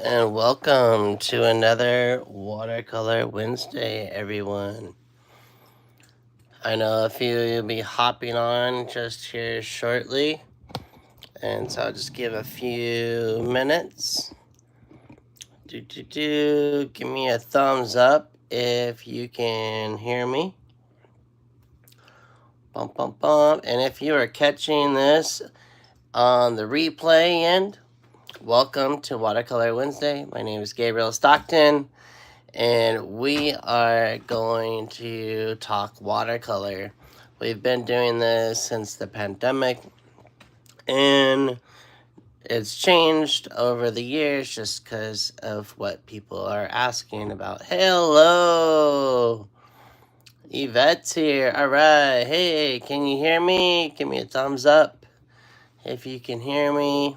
and welcome to another Watercolor Wednesday, everyone. I know a few of you will be hopping on just here shortly, and so I'll just give a few minutes. Give me a thumbs up if you can hear me. Bump, bump, bump. And if you are catching this on the replay end, welcome to Watercolor Wednesday. My name is Gabriel Stockton, and we are going to talk watercolor. We've been doing this since the pandemic, and it's changed over the years just because of what people are asking about. Hello! Yvette's here. All right. Hey, can you hear me? Give me a thumbs up if you can hear me.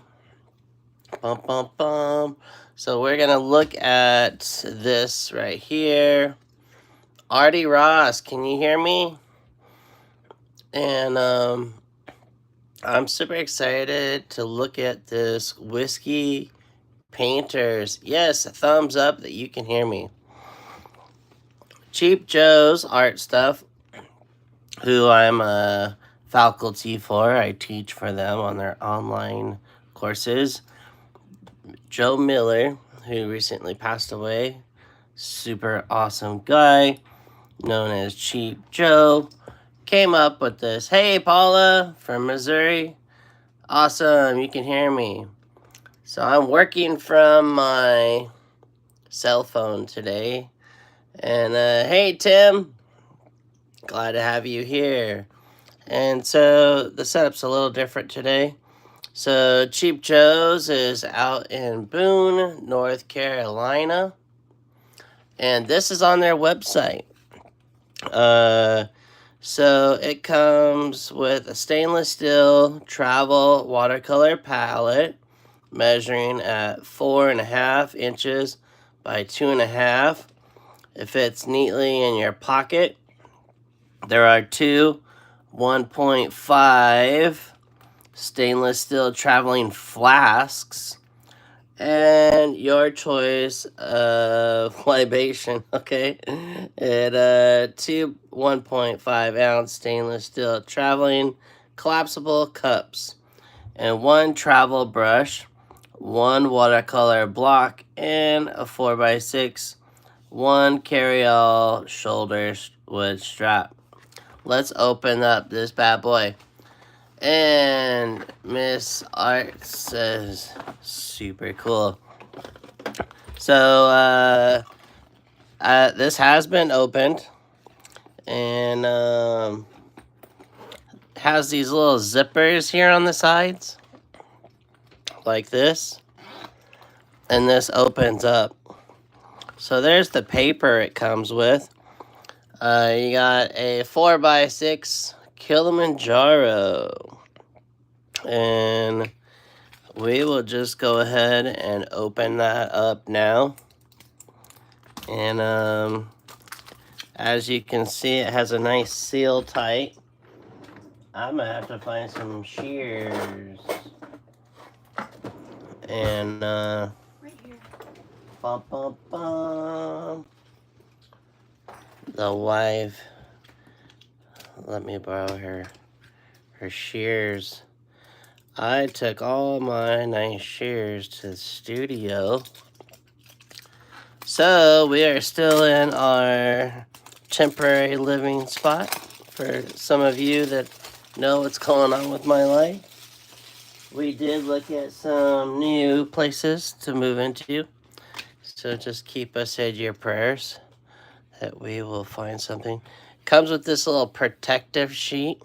Bum, bum, bum. So we're going to look at this right here. Artie Ross, can you hear me? And I'm super excited to look at this Whiskey Painters. Yes, a thumbs up that you can hear me. Cheap Joe's Art Stuff, who I'm a faculty for. I teach for them on their online courses. Joe Miller, who recently passed away. Super awesome guy, known as Cheap Joe, came up with this. Hey, Paula from Missouri. Awesome, you can hear me. So I'm working from my cell phone today. And hey, Tim. Glad to have you here. And so the setup's a little different today. So Cheap Joe's is out in Boone, North Carolina. And this is on their website. So it comes with a stainless steel travel watercolor palette measuring at 4.5 inches by 2.5. It fits neatly in your pocket. There are two 1.5 stainless steel traveling flasks and your choice of libation, okay? And two 1.5 ounce stainless steel traveling collapsible cups, and one travel brush, one watercolor block, and a 4x6, one carry-all shoulder wood strap. Let's open up this bad boy. And Miss Art says, super cool. So, this has been opened. And, has these little zippers here on the sides. Like this. And this opens up. So there's the paper it comes with. You got a 4x6 Kilimanjaro. And we will just go ahead and open that up now. And as you can see, it has a nice seal tight. I'm gonna have to find some shears. And right here. Bum, bum, bum. The wife, let me borrow her shears. I took all my nice shears to the studio. So we are still in our temporary living spot. For some of you that know what's going on with my life, we did look at some new places to move into. So just keep us in your prayers that we will find something. Comes with this little protective sheet,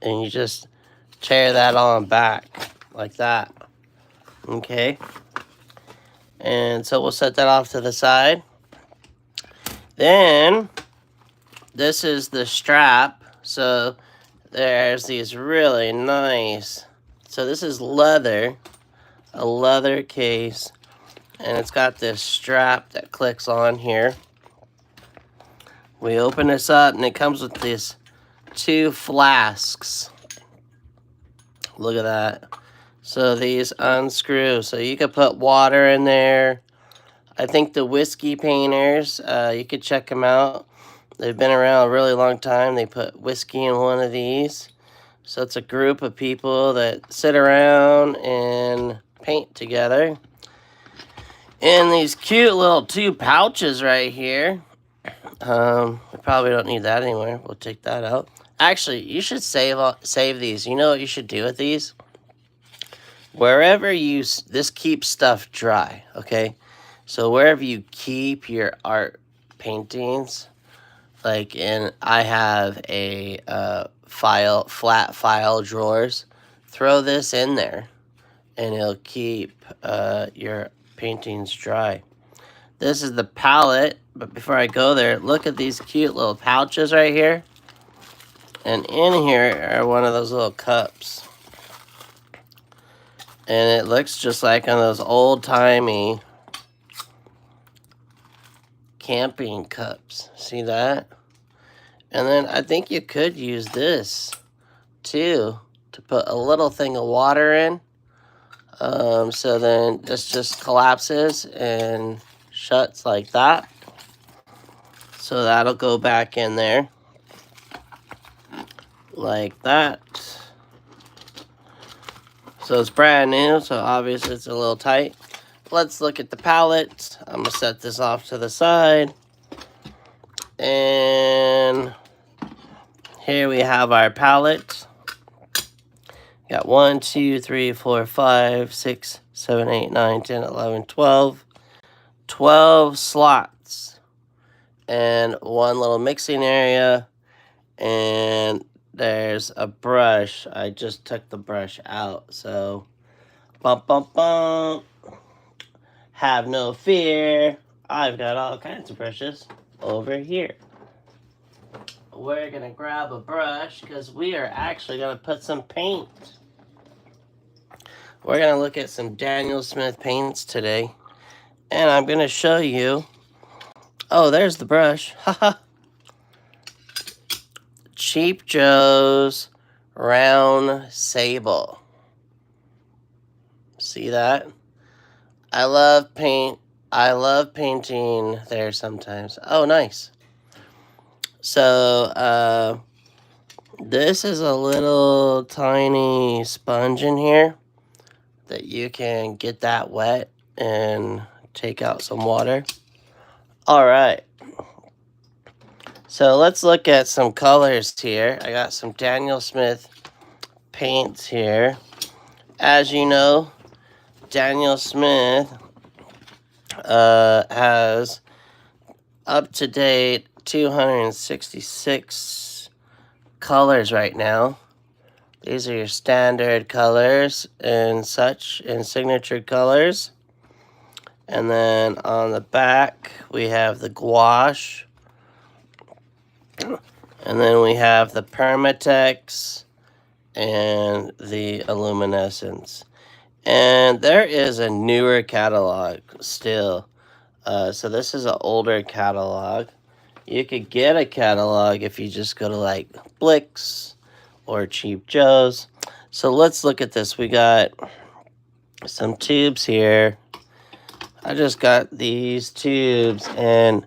and you just tear that on back like that. Okay. And so we'll set that off to the side. Then this is the strap. So there's these really nice. So this is leather, a leather case, and it's got this strap that clicks on here. We open this up, and it comes with these two flasks. Look at that. So these unscrew. So you could put water in there. I think the whiskey painters, you could check them out. They've been around a really long time. They put whiskey in one of these. So it's a group of people that sit around and paint together. And these cute little 2 pouches right here. We probably don't need that anywhere. We'll take that out. Actually, you should save these. You know what you should do with these? Wherever this keeps stuff dry, okay? So wherever you keep your art paintings, like I have a flat file drawers, throw this in there and it'll keep your paintings dry. This is the palette, but before I go there, look at these cute little pouches right here. And in here are one of those little cups. And it looks just like on those old-timey camping cups. See that? And then I think you could use this, too, to put a little thing of water in. So then this just collapses and shuts like that. So that'll go back in there. Like that. So it's brand new, so obviously it's a little tight. Let's look at the palette. I'm gonna set this off to the side. And here we have our palette. Got 1, 2, 3, 4, 5, 6, 7, 8, 9, 10, 11, 12. 12 slots. And one little mixing area. And there's a brush. I just took the brush out. So, bum, bum, bum. Have no fear. I've got all kinds of brushes over here. We're going to grab a brush because we are actually going to put some paint. We're going to look at some Daniel Smith paints today. And I'm going to show you. Oh, there's the brush. Haha. Cheap Joe's round sable. See that? I love painting there sometimes. Oh, nice. So, this is a little tiny sponge in here that you can get that wet and take out some water. All right. So let's look at some colors here. I got some Daniel Smith paints here. As you know, Daniel Smith has up-to-date 266 colors right now. These are your standard colors and such, and signature colors. And then on the back, we have the gouache. And then we have the Permatex and the Illuminescence. And there is a newer catalog still. So this is an older catalog. You could get a catalog if you just go to like Blick's or Cheap Joe's. So let's look at this. We got some tubes here. I just got these tubes, and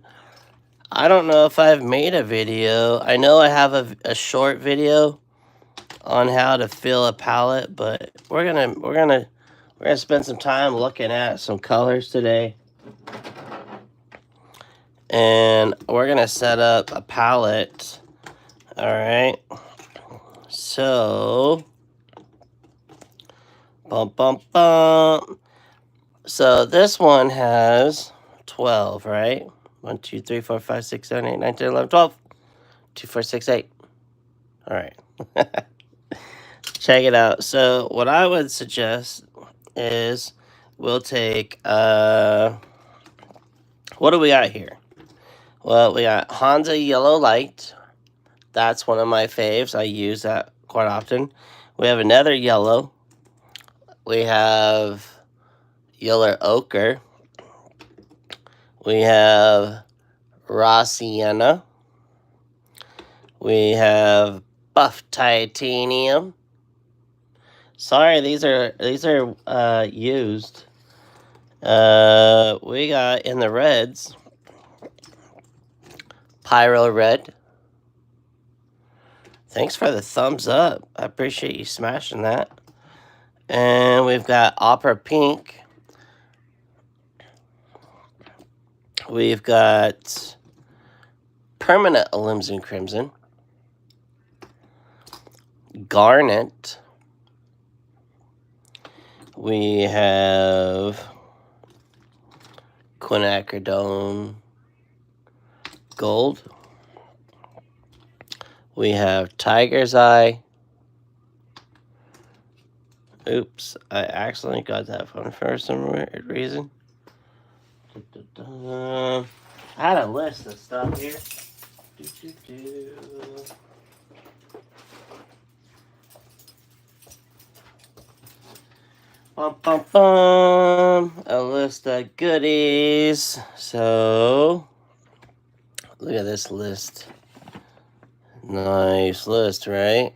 I don't know if I've made a video. I know I have a short video on how to fill a palette, but we're gonna spend some time looking at some colors today. And we're gonna set up a palette. All right. So, bum bum bum. So this one has 12, right? 1, 2, 3, 4, 5, 6, 7, 8, 9, 10, 11, 12. 2, 4, 6, 8. All right. Check it out. So what I would suggest is we'll take, what do we got here? Well, we got Honda Yellow Light. That's one of my faves. I use that quite often. We have another yellow. We have Yellow Ochre. We have Raw Sienna. We have Buff Titanium. Sorry, these are used. We got in the reds, Pyro Red. Thanks for the thumbs up. I appreciate you smashing that. And we've got Opera Pink. We've got Permanent Alizarin Crimson. Garnet. We have quinacridone gold. We have Tiger's Eye. Oops, I accidentally got that one for some weird reason. I had a list of stuff here. Bum, bum, bum. A list of goodies. So, look at this list. Nice list, right?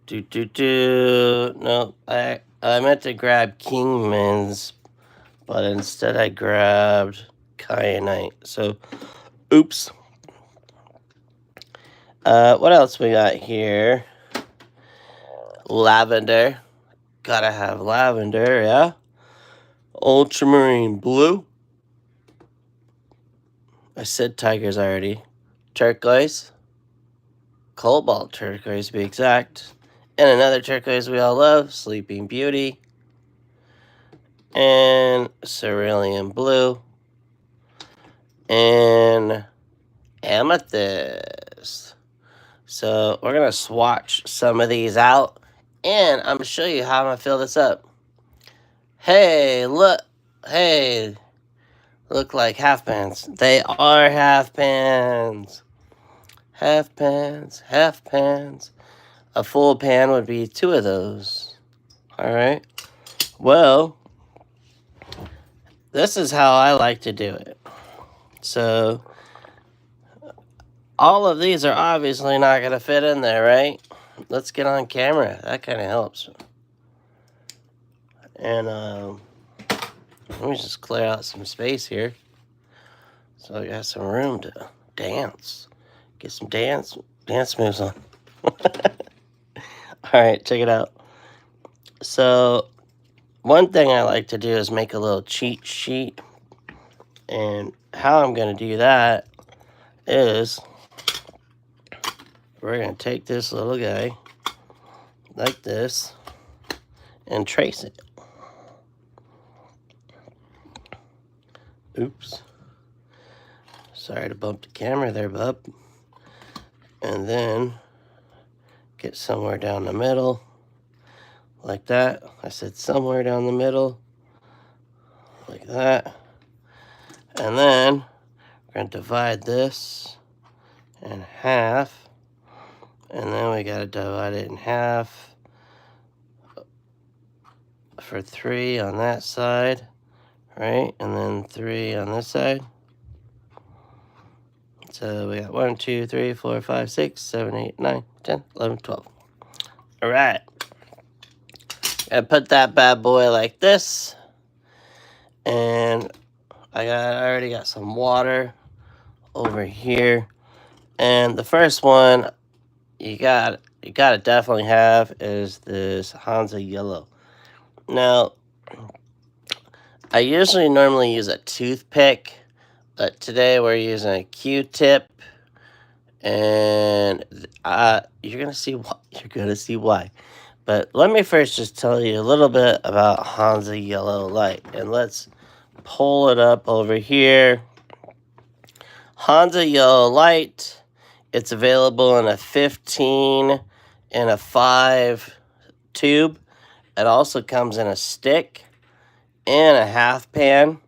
No, I meant to grab Kingman's, but instead I grabbed Kyanite. So, oops. What else we got here? Lavender. Gotta have lavender, yeah. Ultramarine blue. I said tigers already. Turquoise. Cobalt turquoise, to be exact. And another turquoise we all love, Sleeping Beauty. And cerulean blue. And amethyst. So we're going to swatch some of these out. And I'm going to show you how I'm going to fill this up. Hey, look. Hey, look like half pans. They are half pans. Half pans, half pans. A full pan would be 2 of those. All right. Well, this is how I like to do it. So, all of these are obviously not going to fit in there, right? Let's get on camera. That kind of helps. And let me just clear out some space here. So I got some room to dance. Get some dance moves on. All right, check it out. So, one thing I like to do is make a little cheat sheet. And how I'm going to do that is we're going to take this little guy like this and trace it. Oops. Sorry to bump the camera there, bub. And then get somewhere down the middle, like that. I said somewhere down the middle, like that. And then we're going to divide this in half. And then we got to divide it in half for 3 on that side, right? And then 3 on this side. So we got 1, 2, 3, 4, 5, 6, 7, 8, 9, 10, 11, 12. All right. I put that bad boy like this. And I already got some water over here. And the first one you gotta definitely have is this Hansa Yellow. Now, I usually normally use a toothpick, but today we're using a Q-tip, and you're gonna see why. But let me first just tell you a little bit about Hansa Yellow Light, and let's pull it up over here. Hansa Yellow Light, it's available in a 15 and a 5 tube. It also comes in a stick and a half pan.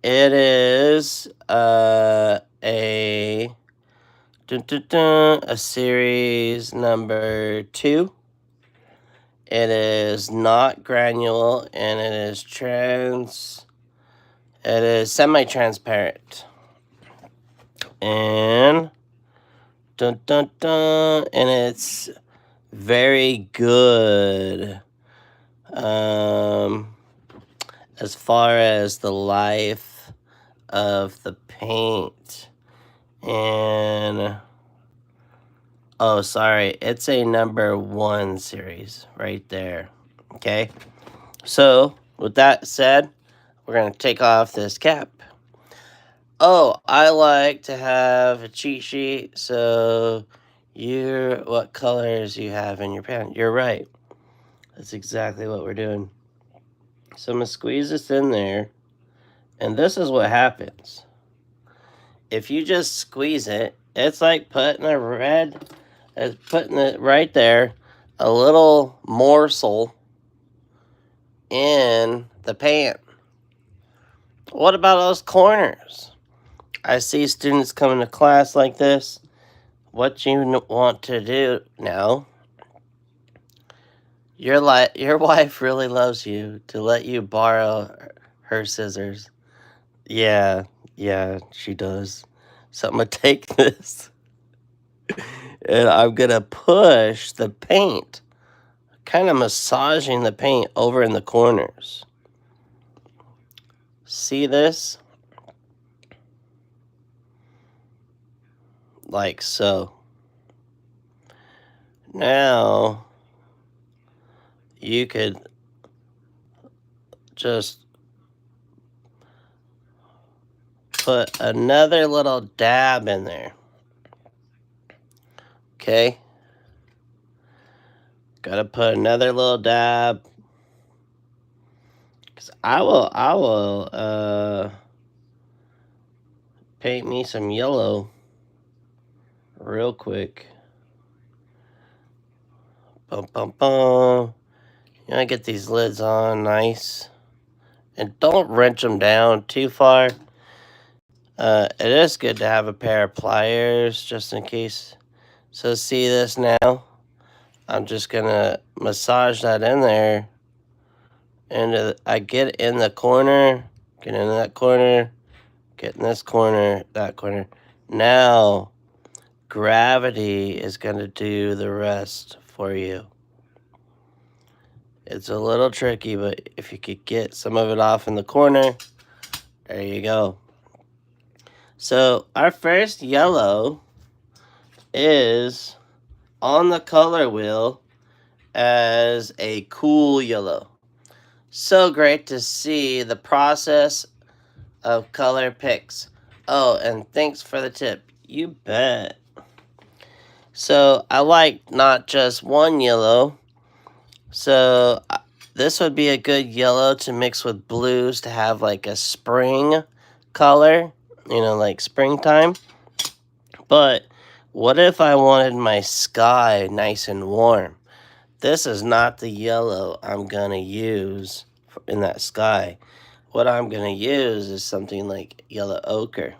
It is a series number 2. It is not granule, and it is semi-transparent. And and it's very good. As far as the life of the paint. And oh, sorry, it's a #1 series right there. Okay, so with that said, we're gonna take off this cap. Oh, I like to have a cheat sheet, so what colors you have in your pen. You're right. That's exactly what we're doing. So I'm gonna squeeze this in there, and this is what happens. If you just squeeze it, it's like putting putting it right there, a little morsel in the pan. What about those corners? I see students coming to class like this. What you want to do now, your wife really loves you to let you borrow her scissors. Yeah, she does. So I'm gonna take this and I'm gonna push the paint, kind of massaging the paint over in the corners. See this? Like so. Now you could just put another little dab in there. Okay? Gotta put another little dab. Cause I will paint me some yellow real quick. Bum bum bum. You know, get these lids on nice. And don't wrench them down too far. It is good to have a pair of pliers just in case. So see this now? I'm just gonna massage that in there. And I get in the corner, get in that corner, get in this corner, that corner. Now, gravity is gonna do the rest for you. It's a little tricky, but if you could get some of it off in the corner, there you go. So our first yellow is on the color wheel as a cool yellow. So great to see the process of color picks. Oh, and thanks for the tip. You bet. So I like not just one yellow. So this would be a good yellow to mix with blues to have like a spring color, you know, like springtime. But what if I wanted my sky nice and warm? This is not the yellow I'm going to use in that sky. What I'm going to use is something like yellow ochre.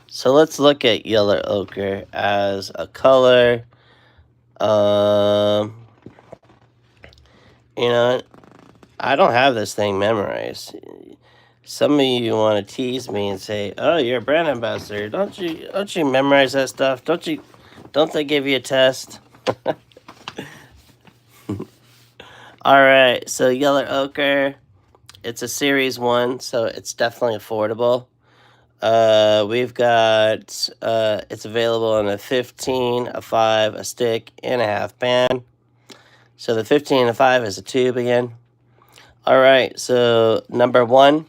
So let's look at yellow ochre as a color. You know, I don't have this thing memorized. Some of you want to tease me and say, "Oh, you're a brand ambassador. Don't you memorize that stuff? Don't they give you a test?" All right, so yellow ochre, it's a series 1, so it's definitely affordable. We've got it's available in a 15, a 5, a stick, and a half pan. So the 15 and a 5 is a tube again. All right, so number 1.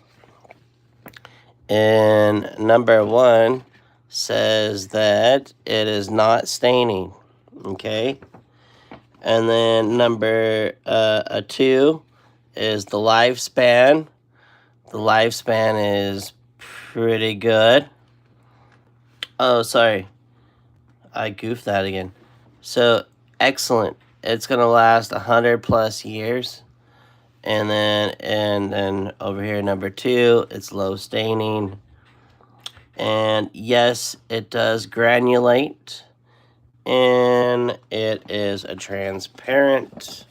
And number 1 says that it is not staining. Okay. And then number 2 is the lifespan. The lifespan is pretty good. Oh, sorry. I goofed that again. So, excellent. It's going to last 100+ years. And then over here, number 2, it's low staining. And yes, it does granulate. And it is a transparent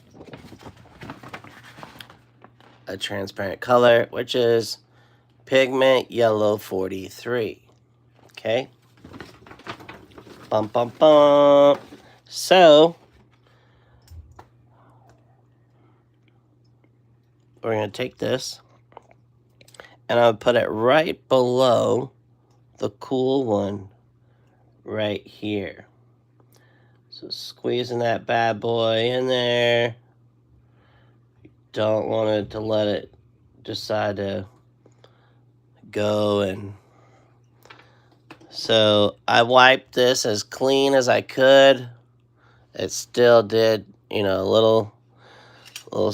color, which is pigment yellow 43. Okay. Bum bum bum. So we're going to take this and I'll put it right below the cool one right here. So squeezing that bad boy in there. Don't want it to let it decide to go. And so I wiped this as clean as I could. It still did, you know, a little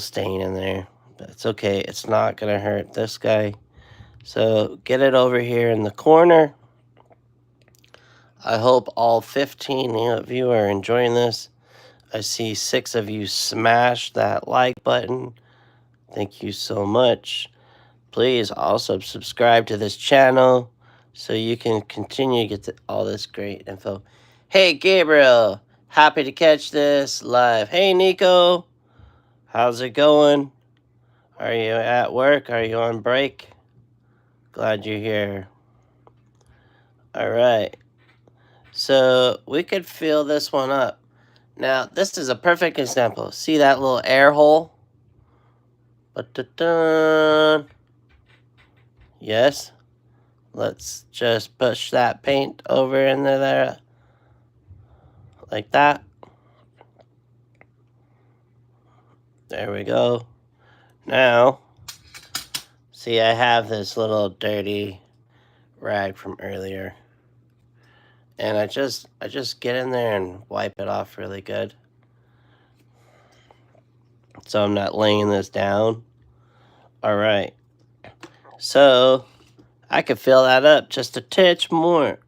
stain in there. That's okay. It's not going to hurt this guy. So get it over here in the corner. I hope all 15 of you are enjoying this. I see 6 of you smash that like button. Thank you so much. Please also subscribe to this channel so you can continue to get all this great info. Hey, Gabriel. Happy to catch this live. Hey, Nico. How's it going? Are you at work? Are you on break? Glad you're here. All right. So we could fill this one up. Now, this is a perfect example. See that little air hole? Ba-da-dun. Yes. Let's just push that paint over into there. Like that. There we go. Now, see, I have this little dirty rag from earlier. And I just get in there and wipe it off really good. So I'm not laying this down. All right. So I could fill that up just a touch more.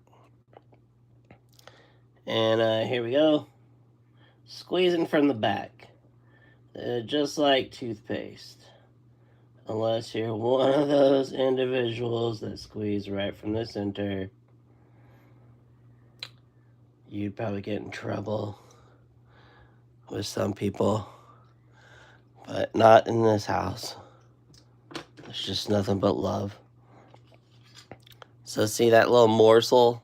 And here we go. Squeezing from the back. Just like toothpaste. Unless you're one of those individuals that squeeze right from the center, you'd probably get in trouble with some people. But not in this house. There's just nothing but love. So see that little morsel?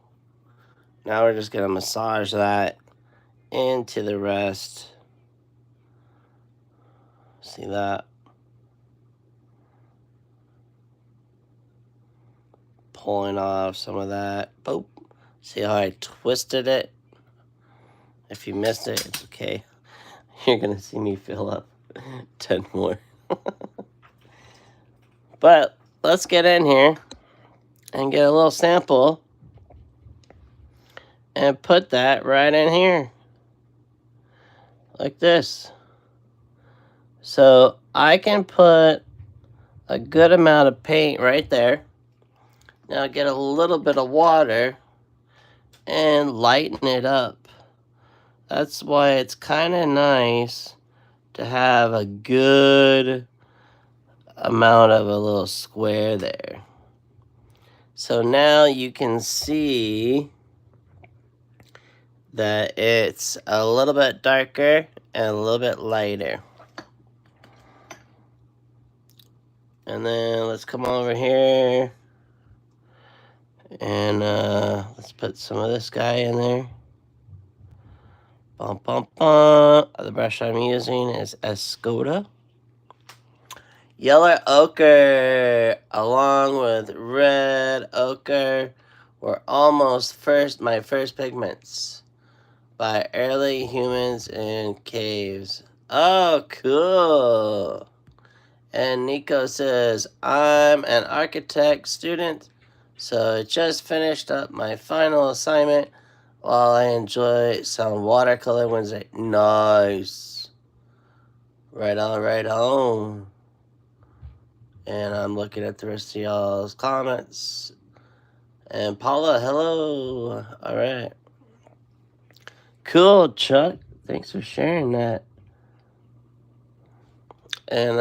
Now we're just going to massage that into the rest. See that? Pulling off some of that. Boop. See how I twisted it? If you missed it, it's okay. You're going to see me fill up 10 more. But let's get in here and get a little sample and put that right in here. Like this. So I can put a good amount of paint right there. Now get a little bit of water and lighten it up. That's why it's kind of nice to have a good amount of a little square there. So now you can see that it's a little bit darker and a little bit lighter. And then let's come over here and let's put some of this guy in there. Bum, bum, bum. The brush I'm using is Escoda. Yellow ochre along with red ochre were almost my first pigments by early humans in caves. Oh, cool. And Nico says, I'm an architect student, so I just finished up my final assignment while I enjoy some Watercolor Wednesday. Nice. Right on, right on. And I'm looking at the rest of y'all's comments. And Paula, hello. All right. Cool, Chuck. Thanks for sharing that. And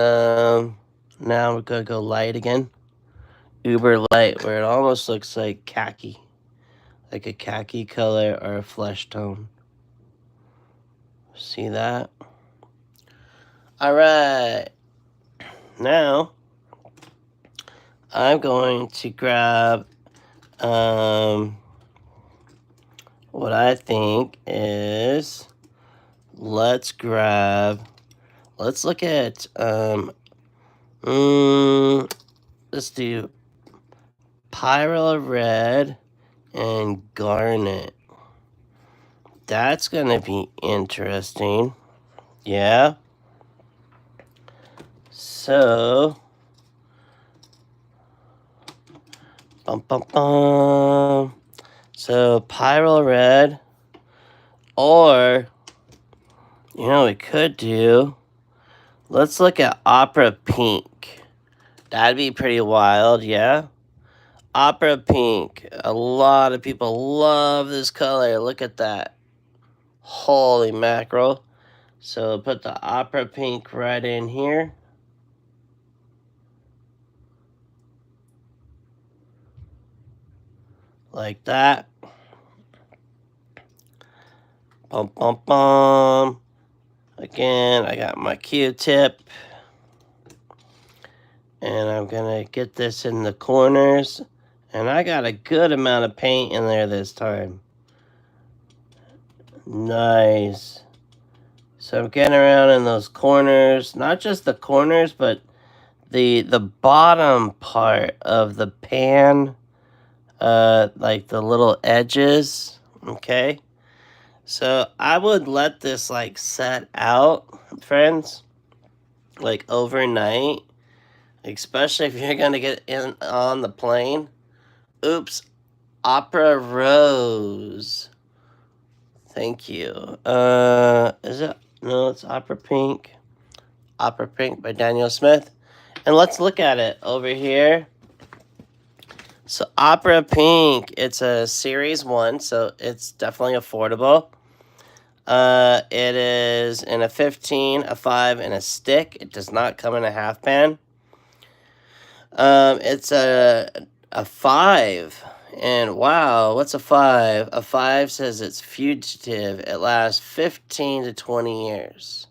now we're going to go light again. Uber light, where it almost looks like khaki. Like a khaki color or a flesh tone. See that? All right. Now, I'm going to grab what I think is, let's look at Let's do Pyro Red and Garnet. That's gonna be interesting. Yeah. So, So Pyro Red, or you know, we could do. Let's look at Opera Pink. That'd be pretty wild, yeah. Opera Pink. A lot of people love this color. Look at that. Holy mackerel. So put the Opera Pink right in here. Like that. Bum, bum, bum. Again, I got my Q-tip. And I'm going to get this in the corners. And I got a good amount of paint in there this time. Nice. So I'm getting around in those corners. Not just the corners, but the bottom part of the pan. Like the little edges. Okay. So I would let this like set out, friends. Like overnight. Especially if you're going to get in on the plane. Oops. Opera Rose. Thank you. Is it? No, it's Opera Pink. Opera Pink by Daniel Smith. And let's look at it over here. So Opera Pink, it's a series 1, so it's definitely affordable. It is in a 15, a 5, and a stick. It does not come in a half pan. It's a 5. And wow, what's a 5? A 5 says it's fugitive. It lasts 15 to 20 years.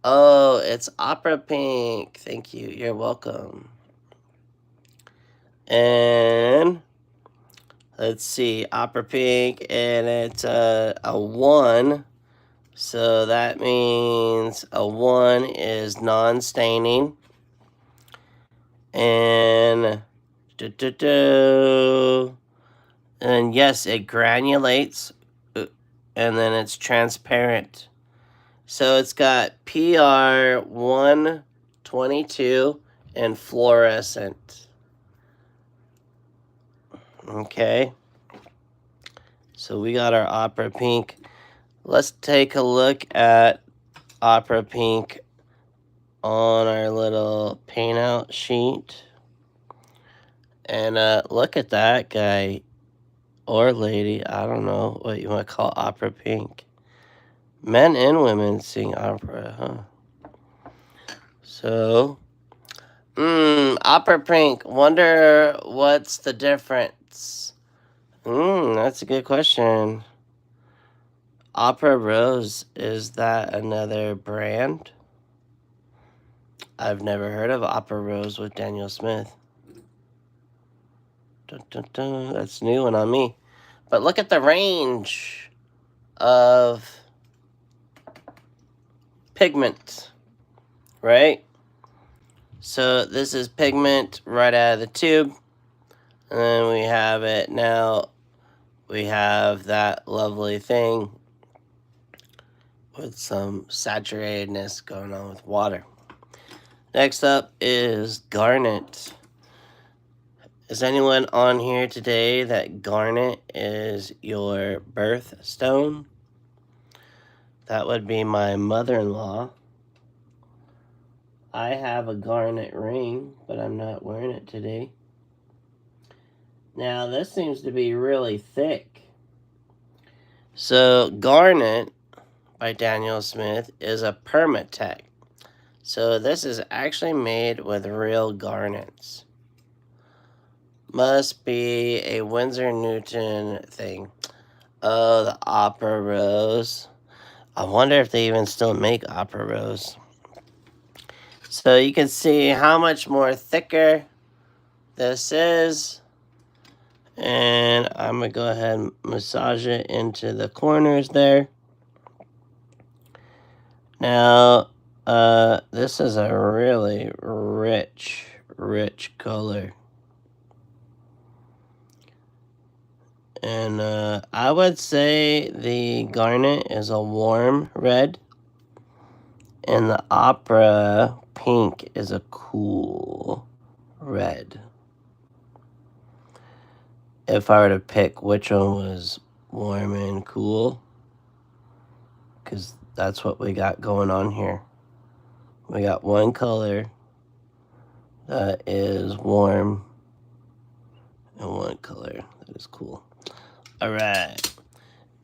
Oh, it's Opera Pink. Thank you. You're welcome. And let's see, Opera Pink, and it's a 1. So that means a 1 is non-staining. And and yes, it granulates, and then it's transparent. So it's got PR 122 and fluorescent. Okay. So we got our Opera Pink. Let's take a look at Opera Pink on our little paint out sheet. And look at that guy or lady. I don't know what you want to call Opera Pink. Men and women sing opera, huh? So, Opera Pink. Wonder what's the difference? That's a good question. Opera Rose, is that another brand? I've never heard of Opera Rose with Daniel Smith. Dun, dun, dun. That's a new one on me. But look at the range of pigment, right? So this is pigment right out of the tube. And then we have it now. We have that lovely thing with some saturatedness going on with water. Next up is garnet. Is anyone on here today that garnet is your birthstone? That would be my mother-in-law. I have a garnet ring, but I'm not wearing it today. Now, this seems to be really thick. So, garnet by Daniel Smith is a permatech. So, this is actually made with real garnets. Must be a Winsor Newton thing. Oh, the Opera Rose. I wonder if they even still make Opera Rose. So you can see how much more thicker this is. And I'm going to go ahead and massage it into the corners there. Now, This is a really rich color. And I would say the garnet is a warm red. And the opera pink is a cool red. If I were to pick which one was warm and cool, because that's what we got going on here. We got one color that is warm and one color that is cool. All right.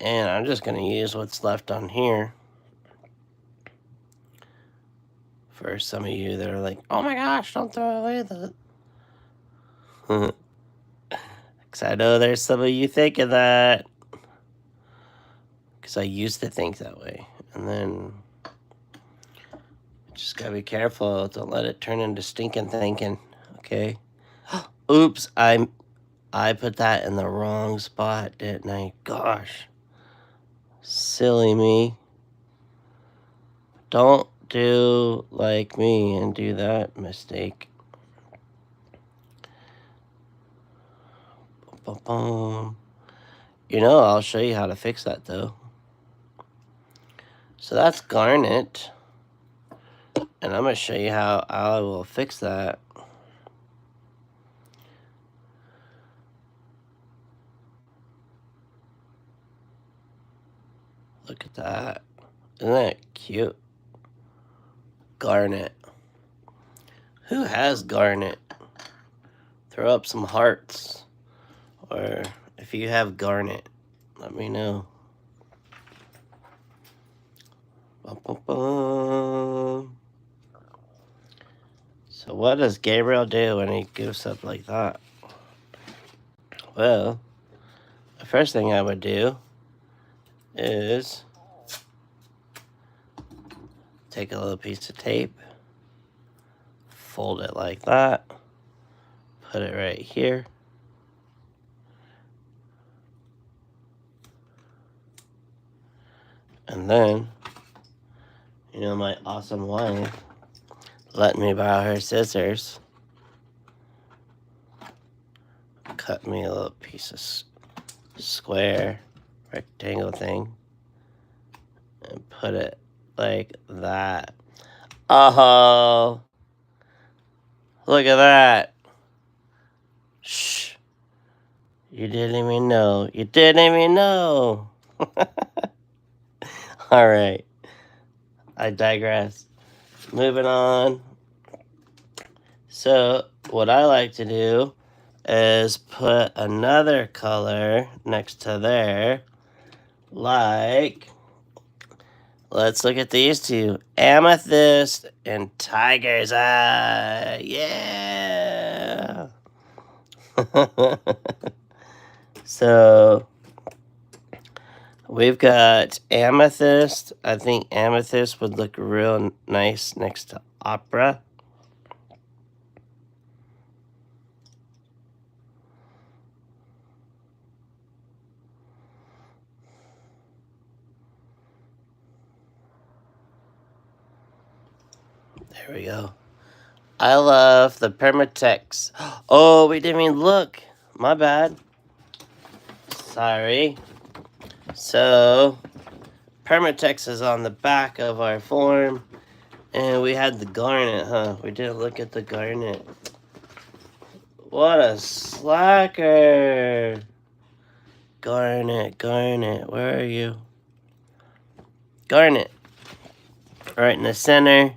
And I'm just going to use what's left on here. For some of you that are like, oh my gosh, don't throw away that. Because I know there's some of you thinking that. Because I used to think that way. And then just got to be careful. Don't let it turn into stinking thinking. Okay? Oops, I put that in the wrong spot, didn't I? Gosh. Silly me. Don't do like me and do that mistake. You know, I'll show you how to fix that though. So that's garnet. And I'm going to show you how I will fix that. Look at that. Isn't that cute? Garnet. Who has garnet? Throw up some hearts. Or if you have garnet, let me know. So what does Gabriel do when he goofs up like that? Well, the first thing I would do is take a little piece of tape, fold it like that, put it right here. And then, you know, my awesome wife let me borrow her scissors. Cut me a little piece of square, rectangle thing. And put it like that. Oh, look at that. Shh. You didn't even know. You didn't even know. All right. I digress. Moving on. So what I like to do is put another color next to there. Like, let's look at these two. Amethyst and Tiger's Eye. Yeah. So we've got amethyst. I think amethyst would look real nice next to opera. There we go. I love the Permatex. Oh, we didn't even look. My bad. Sorry. So, Permatex is on the back of our form. And we had the garnet, huh? We didn't look at the garnet. What a slacker. Garnet, garnet. Where are you? Garnet. Right in the center.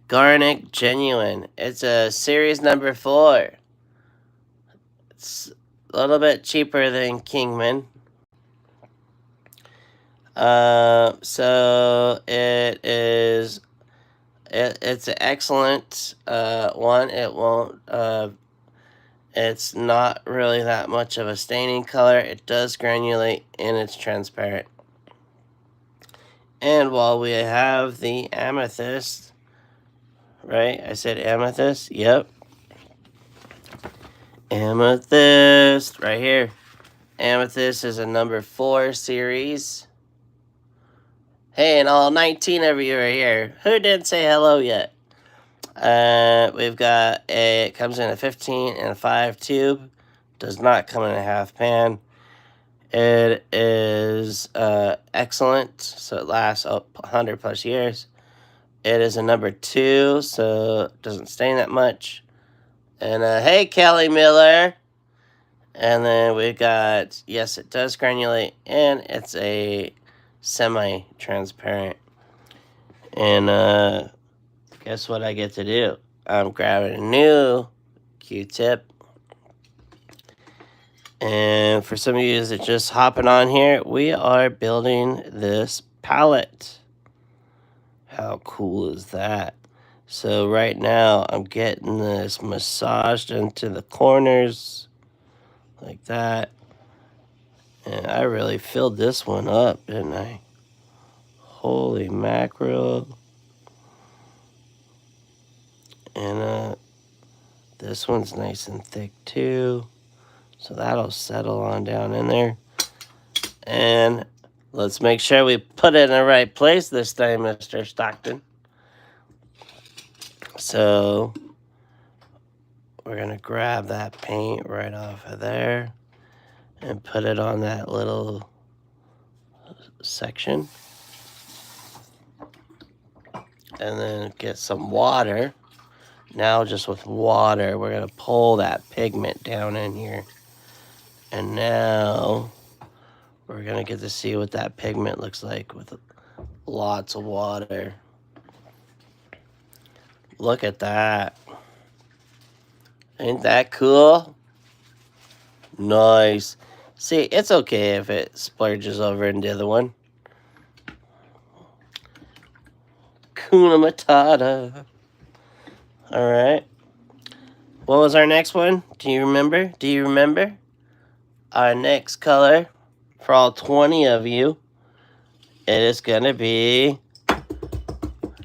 Garnet Genuine. It's a series number 4. It's a little bit cheaper than Kingman. So it is. It's an excellent one. It won't. It's not really that much of a staining color. It does granulate and it's transparent. And while we have the amethyst, right? I said amethyst. Yep. Amethyst right here. Amethyst is a number 4 series. Hey, and all 19 of you are here. Who didn't say hello yet? We've got it comes in a 15 and a 5 tube. Does not come in a half pan. It is excellent, so it lasts 100 plus years. It is a number 2, so it doesn't stain that much. And hey, Kelly Miller. And then we got, yes, it does granulate, and it's a semi-transparent. And guess what I get to do? I'm grabbing a new Q-tip. And for some of you that are just hopping on here, we are building this palette. How cool is that? So right now, I'm getting this massaged into the corners like that. And I really filled this one up, didn't I? Holy mackerel. And this one's nice and thick too. So that'll settle on down in there. And let's make sure we put it in the right place this time, Mr. Stockton. So we're going to grab that paint right off of there and put it on that little section. And then get some water. Now just with water, we're going to pull that pigment down in here. And now we're going to get to see what that pigment looks like with lots of water. Look at that. Ain't that cool? Nice. See, it's okay if it splurges over into the other one. Kuna Matata. Alright. What was our next one? Do you remember? Do you remember? Our next color, for all 20 of you, it is going to be,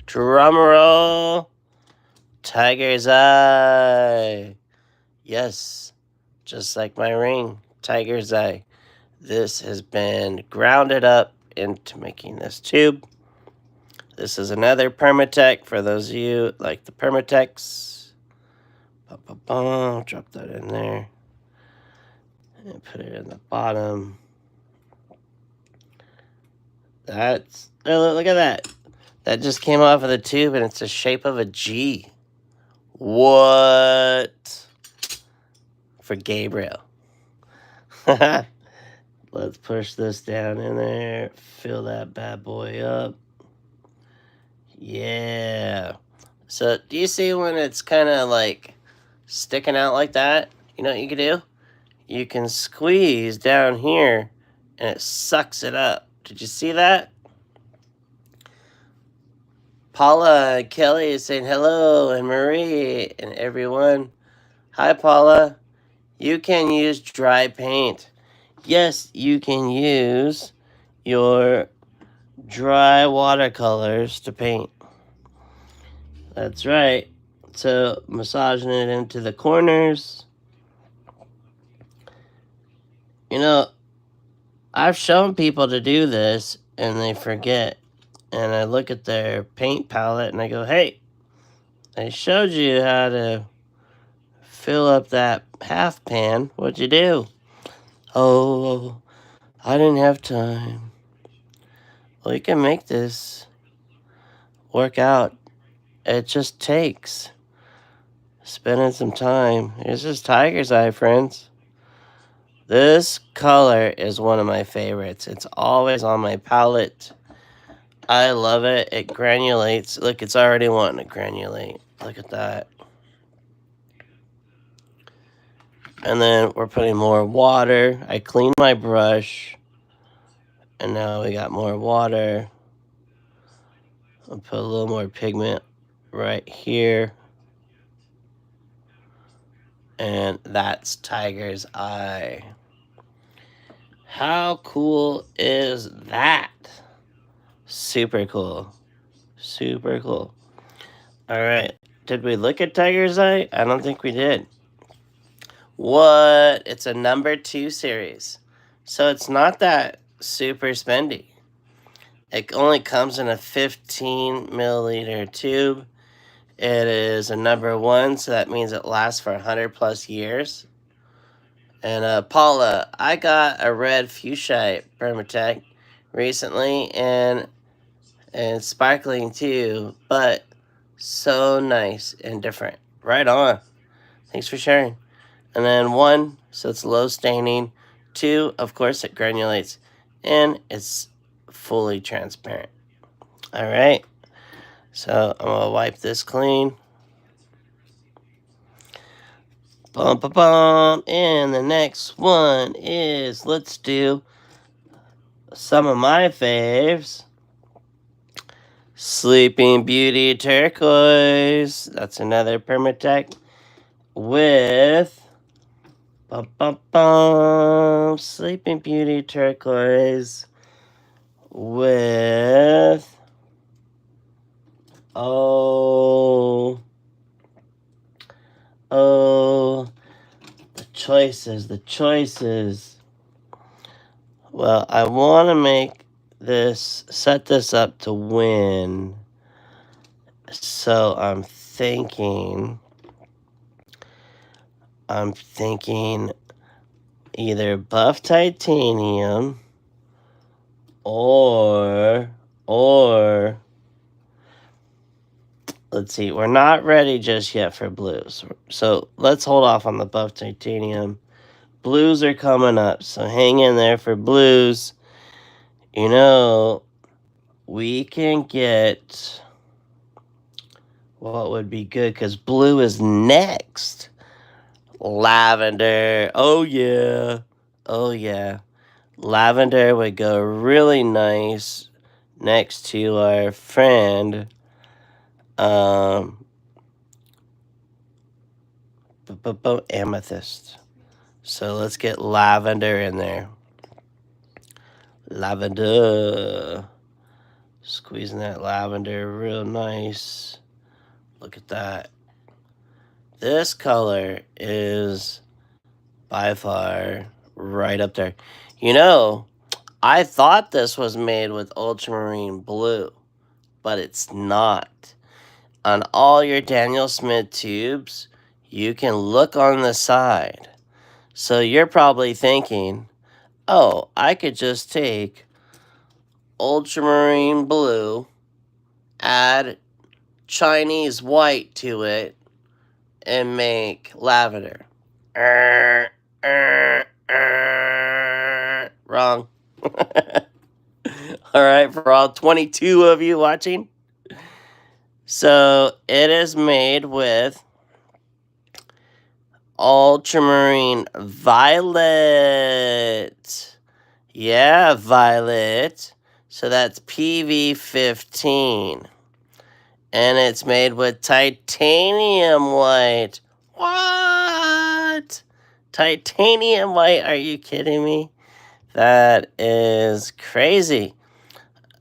drumroll, Tiger's Eye. Yes, just like my ring, Tiger's Eye. This has been grounded up into making this tube. This is another Permatech for those of you like the Permatechs. Drop that in there. And put it in the bottom. That's, oh, look at that. That just came off of the tube and it's the shape of a G. What? For Gabriel. Let's push this down in there. Fill that bad boy up. Yeah. So, do you see when it's kind of like sticking out like that? You know what you can do? You can squeeze down here and it sucks it up. Did you see that? Paula and Kelly is saying hello, and Marie and everyone. Hi, Paula. You can use dry paint. Yes, you can use your dry watercolors to paint. That's right. So, massaging it into the corners. You know, I've shown people to do this, and they forget. And I look at their paint palette, and I go, hey, I showed you how to fill up that half pan. What'd you do? Oh, I didn't have time. Well, you can make this work out. It just takes spending some time. This is Tiger's Eye, friends. This color is one of my favorites. It's always on my palette. I love it. It granulates. Look, it's already wanting to granulate. Look at that. And then we're putting more water. I cleaned my brush. And now we got more water. I'll put a little more pigment right here. And that's Tiger's Eye. How cool is that? Super cool. Super cool. All right. Did we look at Tiger's Eye? I don't think we did. What? It's a number 2 series. So it's not that super spendy. It only comes in a 15 milliliter tube. It is a number 1, so that means it lasts for 100 plus years. And Paula, I got a red fuchsia Permatech recently, and sparkling too, but so nice and different. Right on. Thanks for sharing. And then 1, so it's low staining. 2, of course, it granulates, and it's fully transparent. All right. So I'm gonna wipe this clean. Bum, bum, bum. And the next one is, let's do some of my faves. Sleeping Beauty Turquoise. That's another Permatech with Sleeping Beauty Turquoise with oh the choices. Well, I want to set this up to win. So I'm thinking either buff titanium or let's see, we're not ready just yet for blues. So let's hold off on the buff titanium. Blues are coming up, so hang in there for blues. You know, we can get what would be good, because blue is next. Lavender. Oh yeah. Lavender would go really nice next to our friend amethyst. So let's get lavender in there. Lavender. Squeezing that lavender real nice. Look at that. This color is by far right up there. You know, I thought this was made with ultramarine blue, but it's not. On all your Daniel Smith tubes, you can look on the side. So you're probably thinking, oh, I could just take ultramarine blue, add Chinese white to it, and make lavender. Wrong. All right, for all 22 of you watching. So it is made with ultramarine violet. Yeah, violet. So that's PV15. And it's made with titanium white. What? Titanium white? Are you kidding me? That is crazy.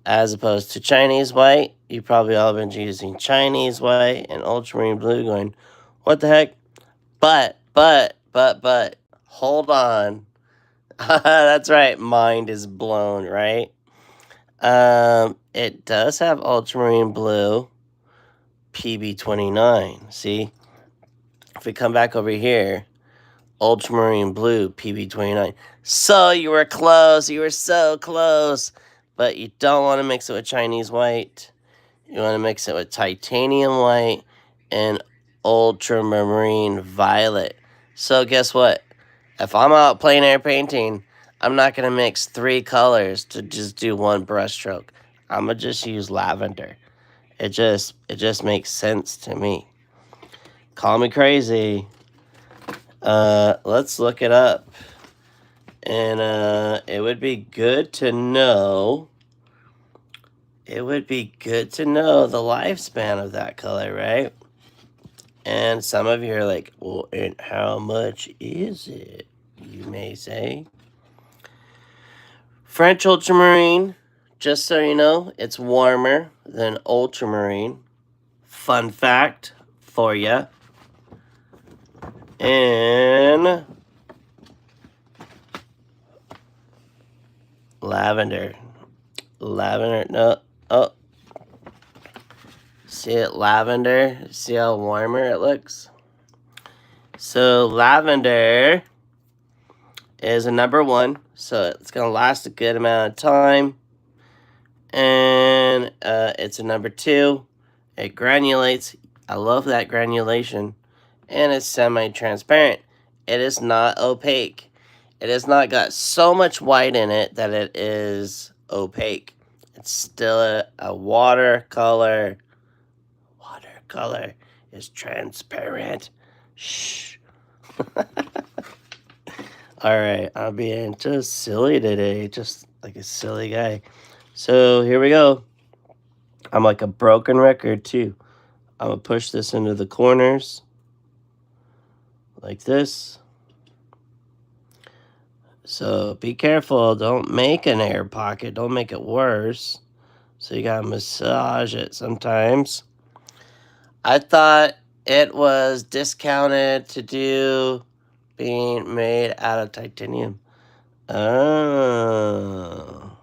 As opposed to Chinese white, you probably all been using Chinese white and ultramarine blue going, what the heck? But, hold on. That's right, mind is blown, right? It does have ultramarine blue, PB29. See? If we come back over here, ultramarine blue, PB29. So you were close. You were so close. But you don't want to mix it with Chinese white. You want to mix it with titanium white and ultramarine violet. So guess what? If I'm out plein air painting, I'm not going to mix 3 colors to just do one brush stroke. I'm going to just use lavender. It just makes sense to me. Call me crazy. Let's look it up. And it would be good to know. It would be good to know the lifespan of that color, right? And some of you are like, well, and how much is it? You may say. French ultramarine, just so you know, it's warmer than ultramarine. Fun fact for you. And lavender. lavender. No. Oh. See it? Lavender. See how warmer it looks? So lavender is a number 1. So it's going to last a good amount of time. And it's a number 2. It granulates. I love that granulation. And it's semi-transparent. It is not opaque. It has not got so much white in it that it is opaque. It's still a watercolor. Watercolor is transparent. Shh. Alright, I'm being just silly today. Just like a silly guy. So here we go. I'm like a broken record too. I'm going to push this into the corners. Like this. So be careful. Don't make an air pocket. Don't make it worse. So you got to massage it sometimes. I thought it was discounted to do being made out of titanium. Oh.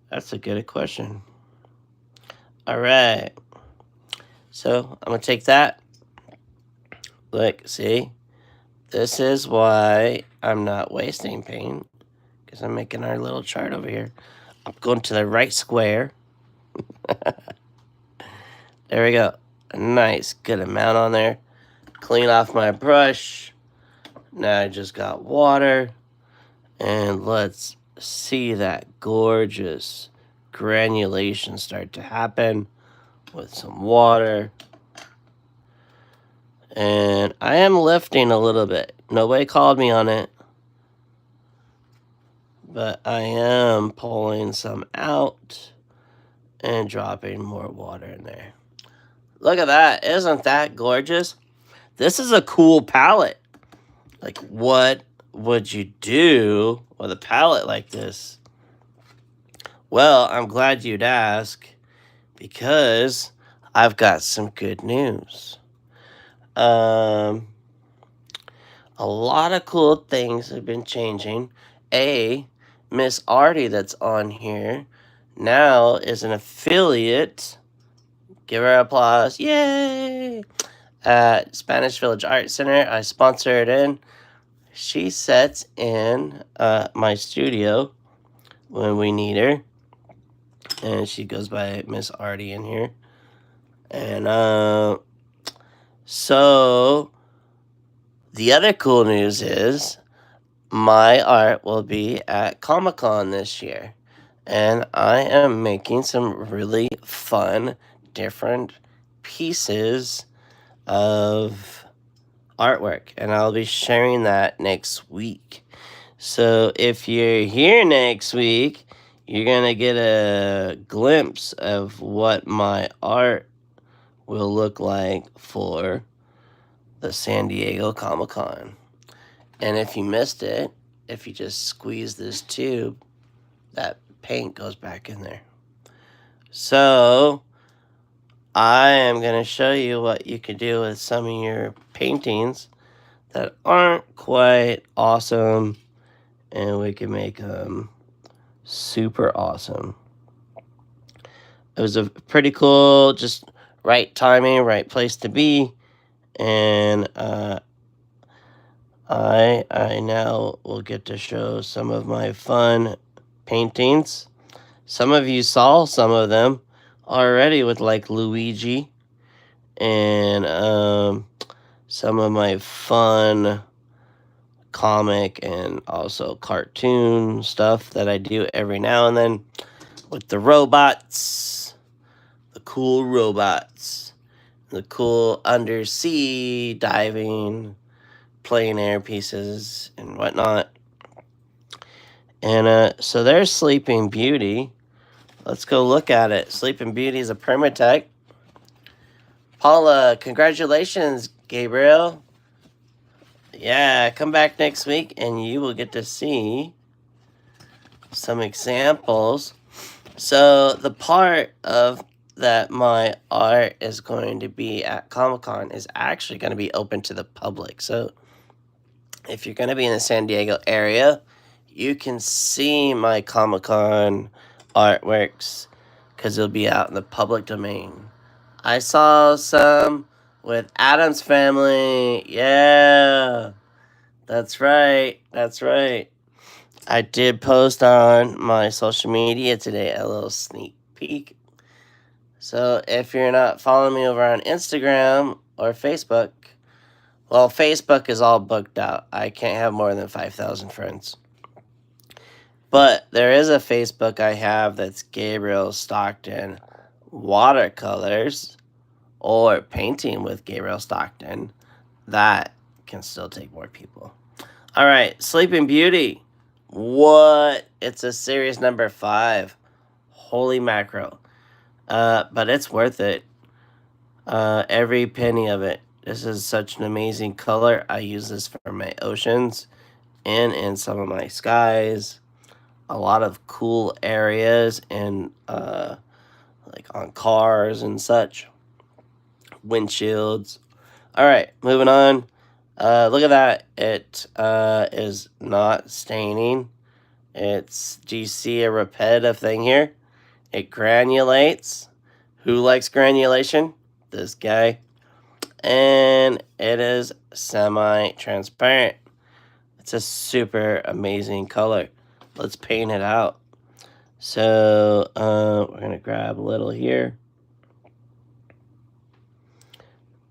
That's a good question. All right. So I'm going to take that. Look, see? This is why I'm not wasting paint, because I'm making our little chart over here. I'm going to the right square. There we go. A nice, good amount on there. Clean off my brush. Now I just got water. And let's see that gorgeous granulation start to happen with some water. And I am lifting a little bit. Nobody called me on it. But I am pulling some out and dropping more water in there. Look at that. Isn't that gorgeous? This is a cool palette. Like, what would you do with a palette like this? Well, I'm glad you'd ask, because I've got some good news. A lot of cool things have been changing. Miss Artie that's on here now is an affiliate. Give her applause. Yay! At Spanish Village Art Center. I sponsor it in. She sets in my studio when we need her. And she goes by Miss Artie in here. And so the other cool news is my art will be at Comic-Con this year. And I am making some really fun, different pieces of artwork. And I'll be sharing that next week. So if you're here next week, you're going to get a glimpse of what my art will look like for the San Diego Comic-Con. And if you missed it, if you just squeeze this tube, that paint goes back in there. So I am going to show you what you could do with some of your paintings that aren't quite awesome, and we can make them super awesome. It was a pretty cool, just right timing, right place to be. And I now will get to show some of my fun paintings. Some of you saw some of them already with like Luigi, and some of my fun comic and also cartoon stuff that I do every now and then with the robots, the cool robots, the cool undersea diving, plein air pieces and whatnot. And so there's Sleeping Beauty. Let's go look at it. Sleeping Beauty is a permatech. Paula, congratulations, Gabriel. Yeah, come back next week and you will get to see some examples. So the part of that my art is going to be at Comic-Con is actually going to be open to the public. So if you're going to be in the San Diego area, you can see my Comic-Con artworks because it'll be out in the public domain. I saw some with Adam's Family. Yeah, that's right. That's right. I did post on my social media today a little sneak peek. So if you're not following me over on Instagram or Facebook, well, Facebook is all booked out. I can't have more than 5,000 friends. But there is a Facebook I have that's Gabriel Stockton Watercolors or Painting with Gabriel Stockton. That can still take more people. All right, Sleeping Beauty. What? It's a series number 5. Holy mackerel. But it's worth it. Every penny of it. This is such an amazing color. I use this for my oceans and in some of my skies. A lot of cool areas and like on cars and such. Windshields. All right, moving on. Look at that. It is not staining. Do you see a repetitive thing here? It granulates. Who likes granulation? This guy. And it is semi-transparent. It's a super amazing color. Let's paint it out. So we're going to grab a little here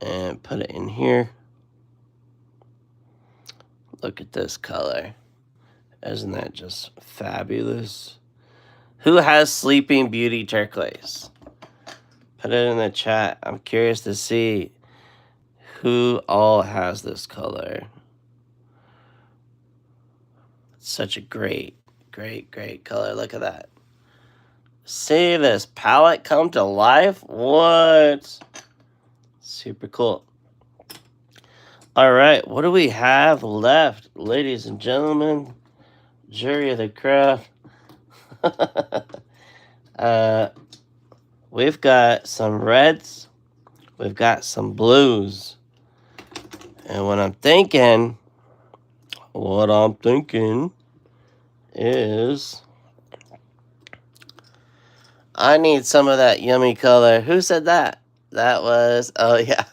and put it in here. Look at this color. Isn't that just fabulous? Who has Sleeping Beauty turquoise? Put it in the chat. I'm curious to see who all has this color. It's such a great color. Look at that. See this palette come to life? What? Super cool. All right, what do we have left, ladies and gentlemen? Jury of the craft. We've got some reds. We've got some blues. And what I'm thinking is I need some of that yummy color. Who said that? That was, oh yeah.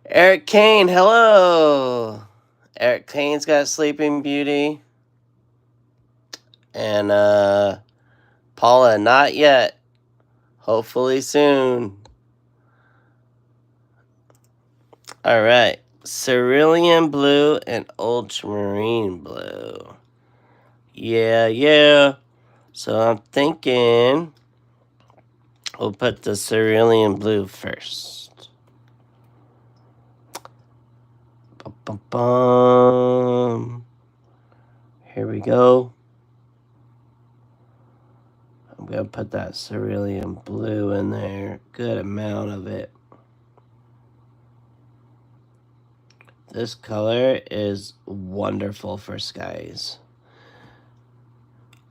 Eric Kane, hello. Eric Kane's got Sleeping Beauty. And Paula, not yet. Hopefully soon. All right. Cerulean blue and ultramarine blue. Yeah. So I'm thinking we'll put the cerulean blue first. Here we go. I'm going to put that cerulean blue in there. Good amount of it. This color is wonderful for skies.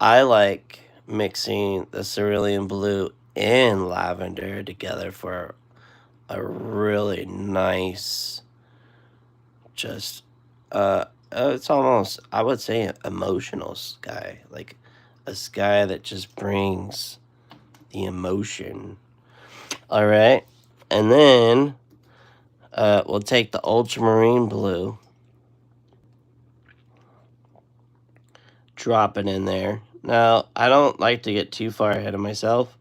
I like mixing the cerulean blue and lavender together for a really nice, just, it's almost, I would say, emotional sky. Like a sky that just brings the emotion. All right. And then we'll take the ultramarine blue, drop it in there. Now, I don't like to get too far ahead of myself.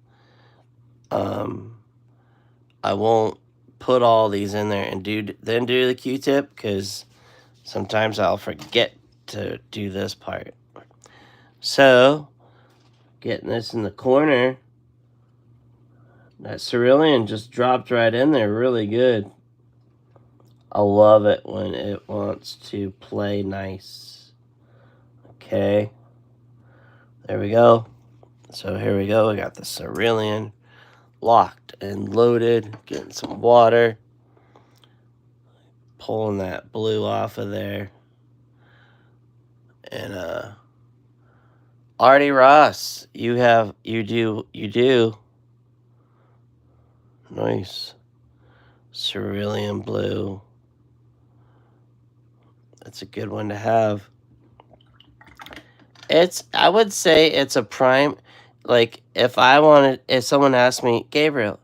I won't put all these in there and then do the Q-tip because sometimes I'll forget to do this part. So, getting this in the corner, that cerulean just dropped right in there really good. I love it when it wants to play nice. Okay. There we go. So here we go. We got the cerulean locked and loaded. Getting some water. Pulling that blue off of there. And Artie Ross, you do. Nice. Cerulean blue. That's a good one to have. I would say it's a prime. like, if someone asked me, Gabriel,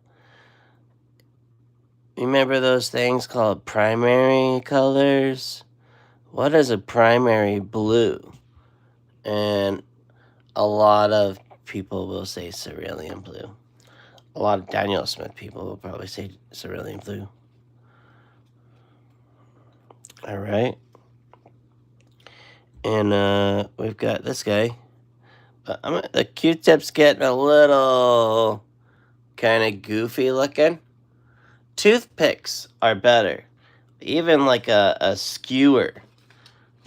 remember those things called primary colors? What is a primary blue? And a lot of people will say cerulean blue. A lot of Daniel Smith people will probably say cerulean blue. All right. And we've got this guy. But the Q-tip's getting a little kind of goofy looking. Toothpicks are better. Even like a skewer.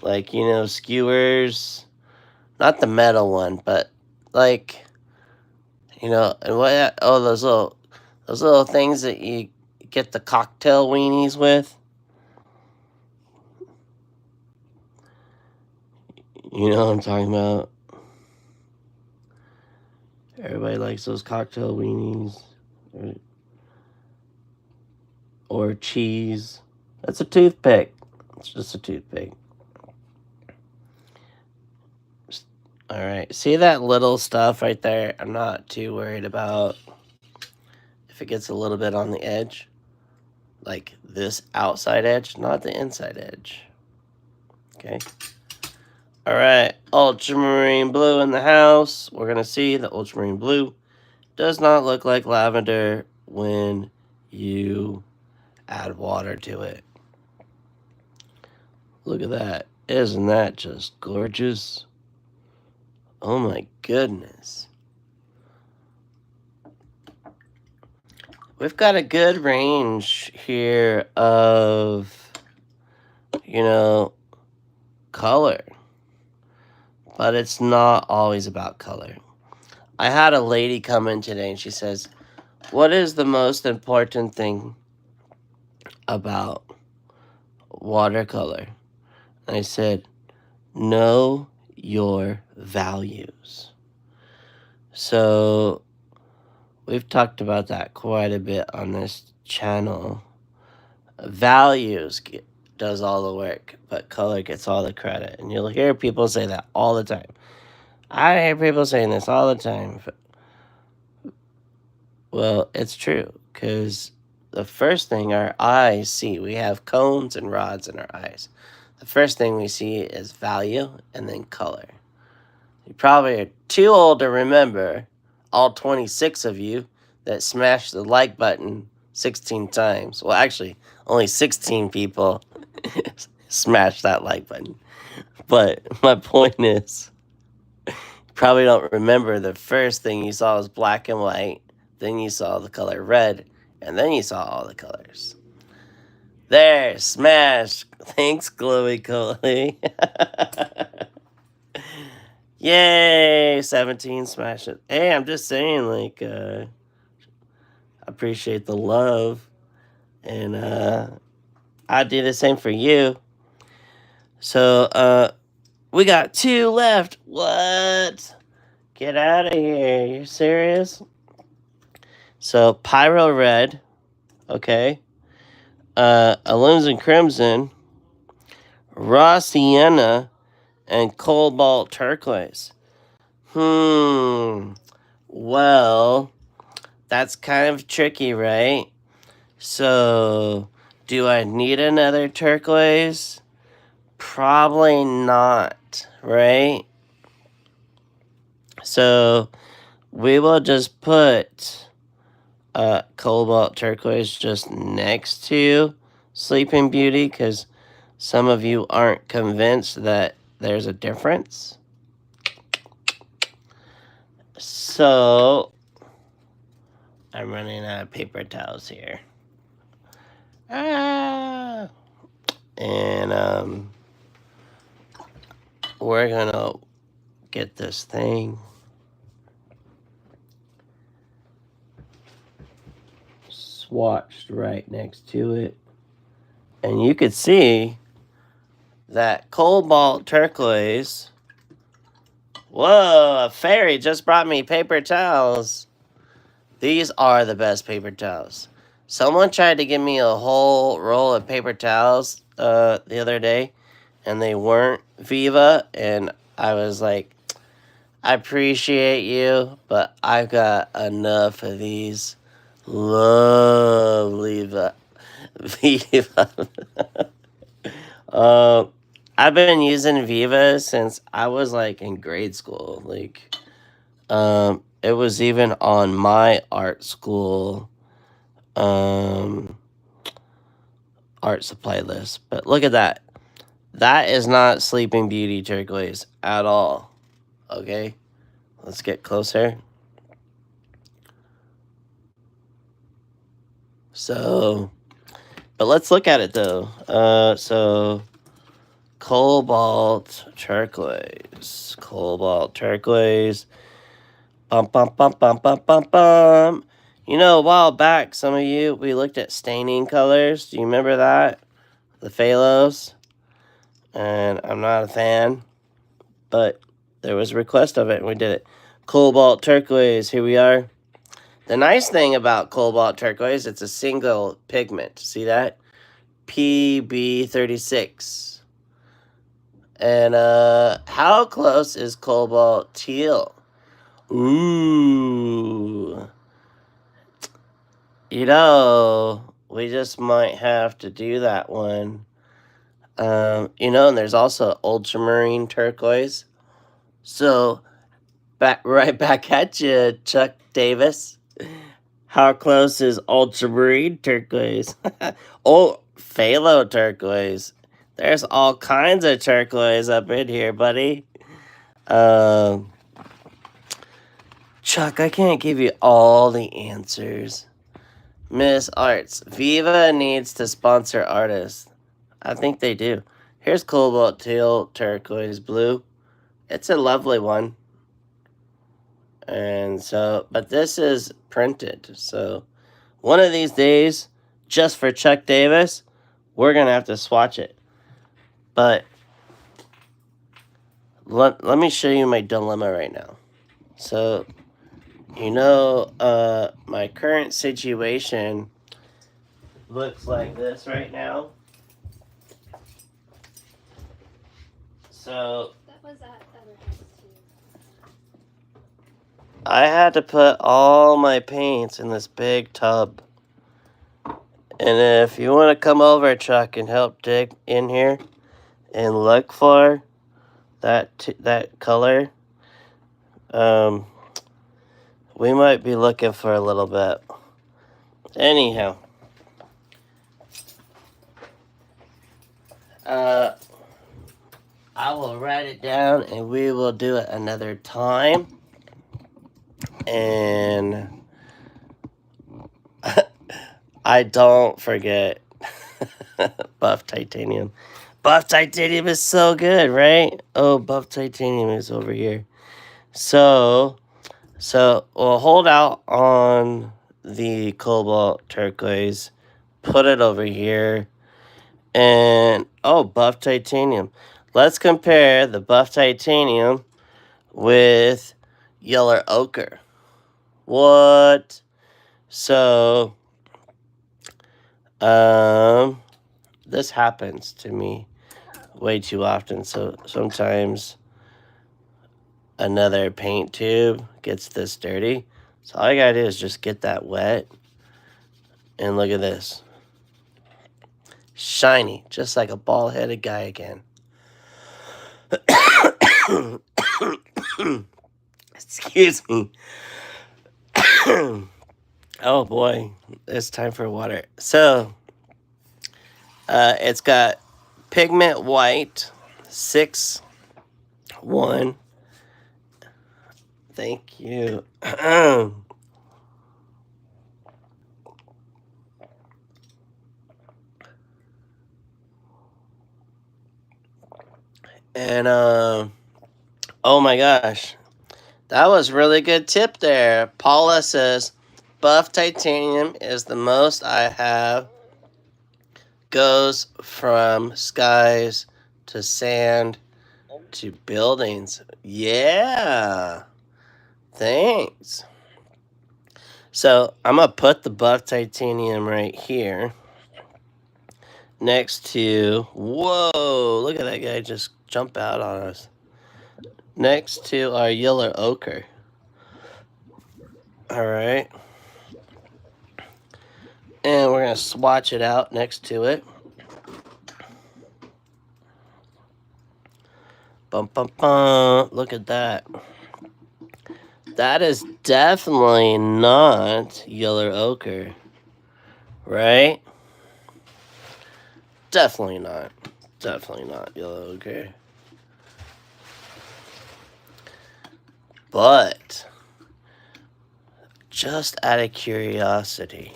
Like, skewers. Not the metal one, but like, and what? Oh, those little things that you get the cocktail weenies with. You know what I'm talking about? Everybody likes those cocktail weenies. Or cheese. That's a toothpick. It's just a toothpick. Alright, see that little stuff right there? I'm not too worried about if it gets a little bit on the edge. Like this outside edge, not the inside edge. Okay. Alright, ultramarine blue in the house. We're going to see the ultramarine blue does not look like lavender when you add water to it. Look at that. Isn't that just gorgeous? Oh my goodness. We've got a good range here of, color. But it's not always about color. I had a lady come in today and she says, what is the most important thing about watercolor? And I said, know your values. So we've talked about that quite a bit on this channel. Values does all the work, but color gets all the credit. And you'll hear people say that all the time. I hear people saying this all the time. Well, it's true, because the first thing our eyes see, we have cones and rods in our eyes. The first thing we see is value and then color. You probably are too old to remember, all 26 of you that smashed the like button 16 times. Well, actually, only 16 people smashed that like button. But my point is, you probably don't remember the first thing you saw was black and white. Then you saw the color red, and then you saw all the colors. There, smash. Thanks, Glowy Coley. Yay, 17, smash it. Hey, I'm just saying, like, I appreciate the love, and I do the same for you. So, we got 2 left. What? Get out of here. You serious? So, Pyro Red, okay. Alizarin Crimson, Raw Sienna, and Cobalt Turquoise. Well, that's kind of tricky, right? So, do I need another turquoise? Probably not, right? So, we will just put Cobalt Turquoise just next to Sleeping Beauty, because some of you aren't convinced that there's a difference. So, I'm running out of paper towels here. And we're gonna get this thing swatched right next to it, and you could see that Cobalt Turquoise. Whoa, a fairy just brought me paper towels. These are the best paper towels. Someone tried to give me a whole roll of paper towels the other day, and they weren't Viva, and I was like, I appreciate you, but I've got enough of these lovely Viva. uh, I've been using Viva since I was like in grade school. Like, it was even on my art school um art supply list. But look at that. That is not Sleeping Beauty turquoise at all. Okay, let's get closer. So, but let's look at it though. So cobalt turquoise, cobalt turquoise. Bum bum bum bum bum bum bum. You know, a while back, some of you we looked at staining colors. Do you remember that? The phalos. And I'm not a fan, but there was a request of it, and we did it. Cobalt turquoise. Here we are. The nice thing about cobalt turquoise, it's a single pigment. See that? PB36. And how close is cobalt teal? Ooh. You know, we just might have to do that one. You know, and there's also ultramarine turquoise. So, right back at you, Chuck Davis. How close is ultramarine turquoise? Oh, phthalo turquoise. There's all kinds of turquoise up in here, buddy. Um, Chuck, I can't give you all the answers. Miss Arts, Viva needs to sponsor artists. I think they do. Here's cobalt teal turquoise blue. It's a lovely one. And so, but this is printed. So, one of these days, just for Chuck Davis, we're going to have to swatch it. But let me show you my dilemma right now. So, you know, my current situation looks like this right now. So, that was at other house too. I had to put all my paints in this big tub. And if you want to come over, Chuck, and help dig in here and look for that color, we might be looking for a little bit. Anyhow, I will write it down and we will do it another time. And I don't forget buff titanium. Buff titanium is so good, right? Oh, buff titanium is over here. So we'll hold out on the cobalt turquoise, put it over here, and oh, buff titanium. Let's compare the buff titanium with yellow ochre. What? So, this happens to me way too often. So sometimes another paint tube gets this dirty. So all I gotta do is just get that wet. And look at this. Shiny, just like a bald-headed guy again. Excuse me. Oh boy, it's time for water. So, it's got pigment white, 6-1. Thank you. And oh my gosh, that was really good tip there. Paula says, buff titanium is the most I have. Goes from skies to sand to buildings. Yeah. Thanks. So I'm going to put the buff titanium right here next to, whoa, look at that guy just jump out on us. next to our yellow ochre. All right. And we're going to swatch it out next to it. Bum, bum, bum. Look at that. That is definitely not yellow ochre, right? Definitely not. Definitely not yellow ochre. But just out of curiosity,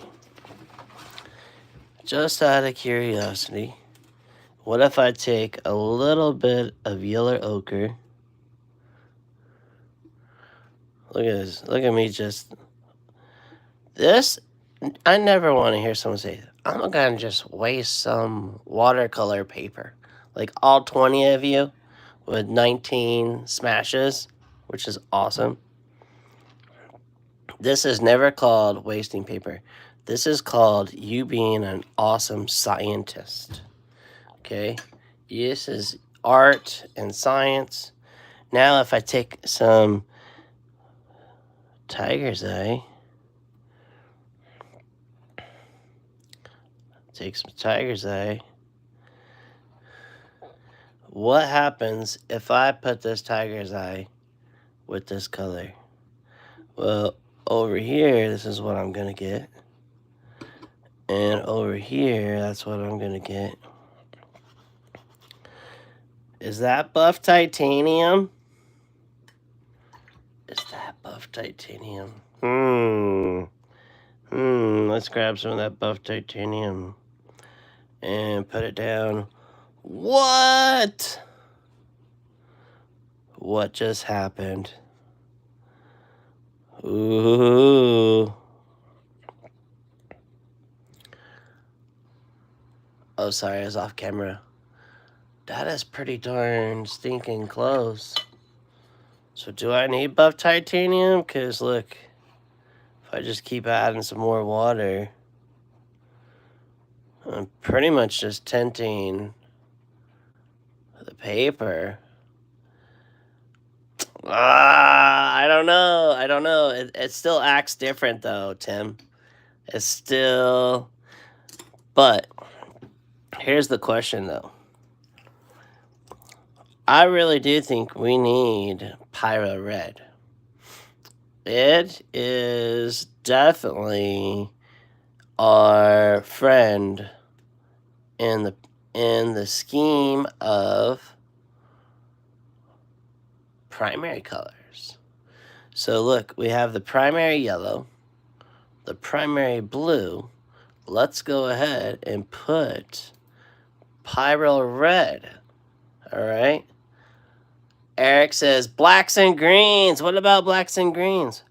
what if I take a little bit of yellow ochre? Look at this. Look at me just. This, I never want to hear someone say, I'm going to just waste some watercolor paper. Like all 20 of you with 19 smashes, which is awesome. This is never called wasting paper. This is called you being an awesome scientist. Okay? This is art and science. Now if I take some tiger's eye, what happens if I put this tiger's eye with this color? Well, over here, this is what I'm going to get. And over here, that's what I'm going to get. Is that buff titanium? Let's grab some of that buff titanium and put it down. What? What just happened? Ooh. Oh, sorry, I was off camera. That is pretty darn stinking close. So do I need buff titanium? Because look, if I just keep adding some more water, I'm pretty much just tinting the paper. I don't know. It still acts different though, Tim. It's still... But here's the question though. I really do think we need Pyro Red. It is definitely our friend in the scheme of primary colors. So look, we have the primary yellow, the primary blue. Let's go ahead and put Pyro Red. All right. Eric says blacks and greens. What about blacks and greens?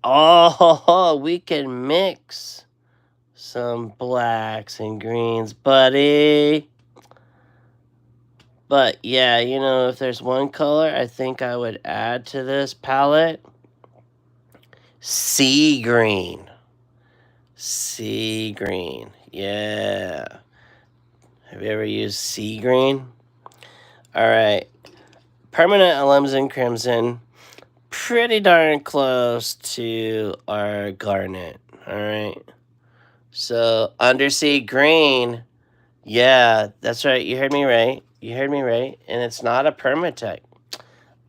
Oh, we can mix some blacks and greens, buddy. But yeah, you know, if there's one color I think I would add to this palette, sea green. Sea green. Yeah. Have you ever used sea green? All right. Permanent alizarin crimson. Pretty darn close to our garnet. All right. So undersea green. Yeah, that's right. You heard me right. And it's not a permatech.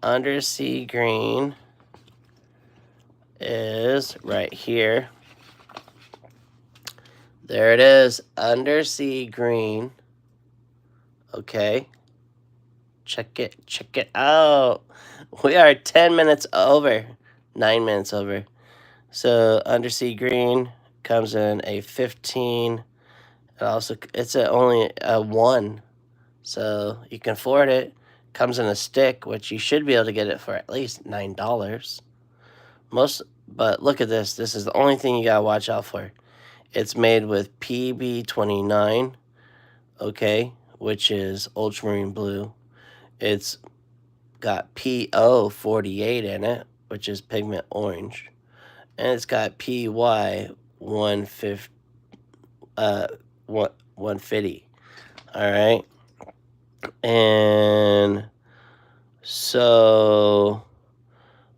Undersea green is right here. There it is. Undersea green. Okay. Check it out. We are 10 minutes over. 9 minutes over. So undersea green comes in a 15. It's only a 1. So you can afford it. Comes in a stick, which you should be able to get it for at least $9. But look at this. This is the only thing you gotta watch out for. It's made with PB29, okay, which is ultramarine blue. It's got PO48 in it, which is pigment orange, and it's got PY 150. All right, and So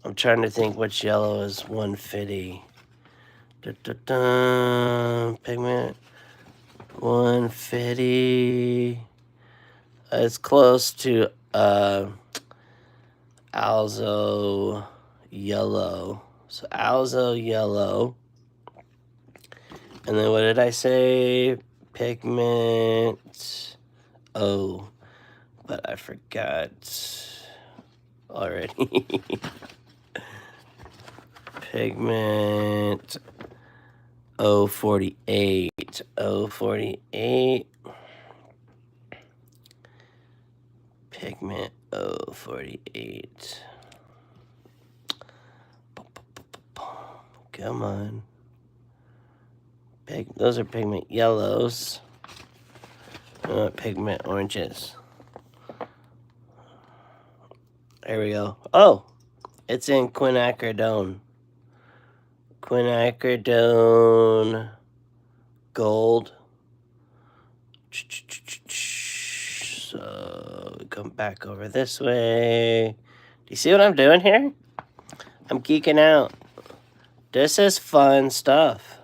I'm trying to think which yellow is 150. Pigment 150. It's close to Alzo yellow. So Alzo yellow. And then what did I say? Pigment. Oh, but I forgot already. Pigment 048. 048. Pigment 048. Come on. Those are pigment yellows. Pigment oranges. There we go. Oh, it's in quinacridone. Quinacridone gold. So come back over this way. Do you see what I'm doing here? I'm geeking out. This is fun stuff.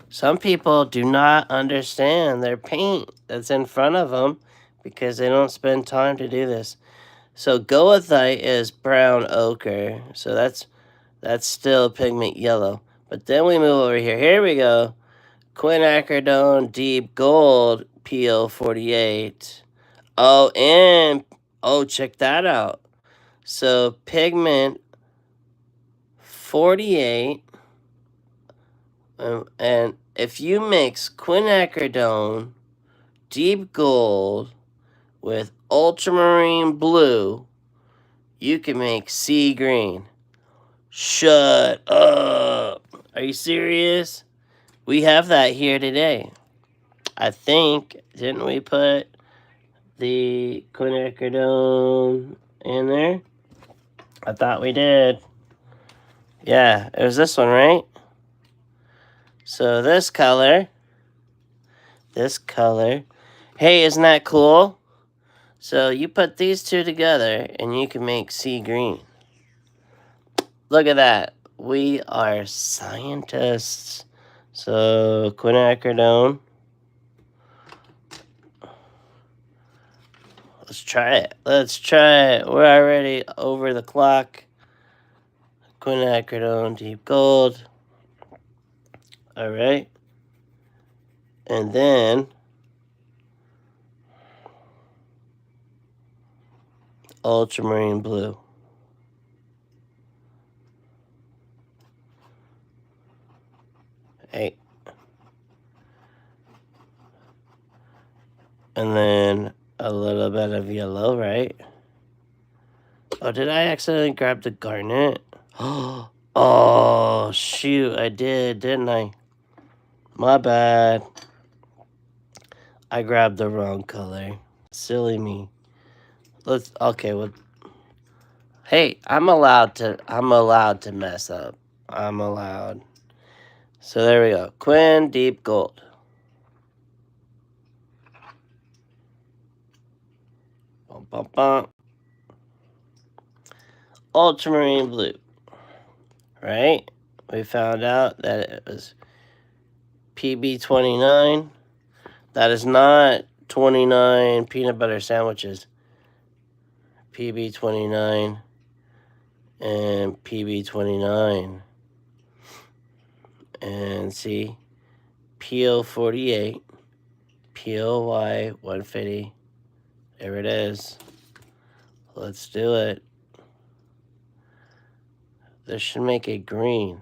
Some people do not understand their paint that's in front of them because they don't spend time to do this. So goethite is brown ochre. So that's still pigment yellow. But then we move over here. Here we go. Quinacridone deep gold PO48. Oh, and check that out. So pigment 48. And if you mix quinacridone deep gold with ultramarine blue, you can make sea green. Shut up. Are you serious? We have that here today. I think, didn't we put the quinacridone in there? I thought we did. Yeah, it was this one, right? So this color. Hey, isn't that cool? So you put these two together and you can make sea green. Look at that. We are scientists. So quinacridone. Let's try it. We're already over the clock. Quinacridone deep gold. All right. And then ultramarine blue. Hey. And then a little bit of yellow, right? Oh, did I accidentally grab the garnet? Oh, shoot, I did, didn't I? My bad. I grabbed the wrong color. Silly me. Hey, I'm allowed to mess up. I'm allowed. So there we go. Quin deep gold. Bum, bum, bum. Ultramarine blue. Right? We found out that it was PB29. That is not 29 peanut butter sandwiches. PB29 and PB29. And see, PO48, POY 150. There it is. Let's do it. This should make it green.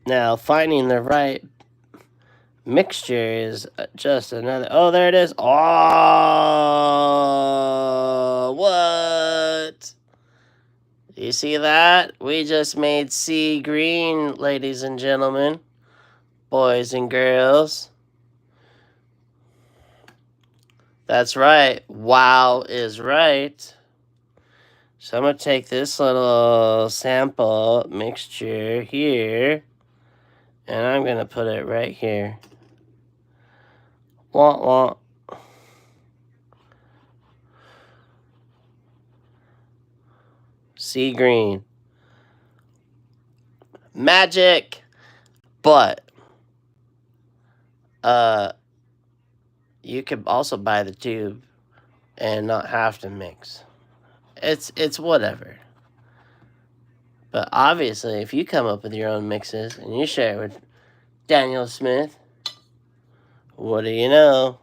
Now, finding the right mixture is just another... Oh, there it is. Oh, what? You see that? We just made sea green, ladies and gentlemen. Boys and girls. That's right. Wow is right. So I'm going to take this little sample mixture here, and I'm going to put it right here. Wah, wah. Sea green. Magic! But, you could also buy the tube and not have to mix. It's whatever. But obviously, if you come up with your own mixes and you share it with Daniel Smith, what do you know?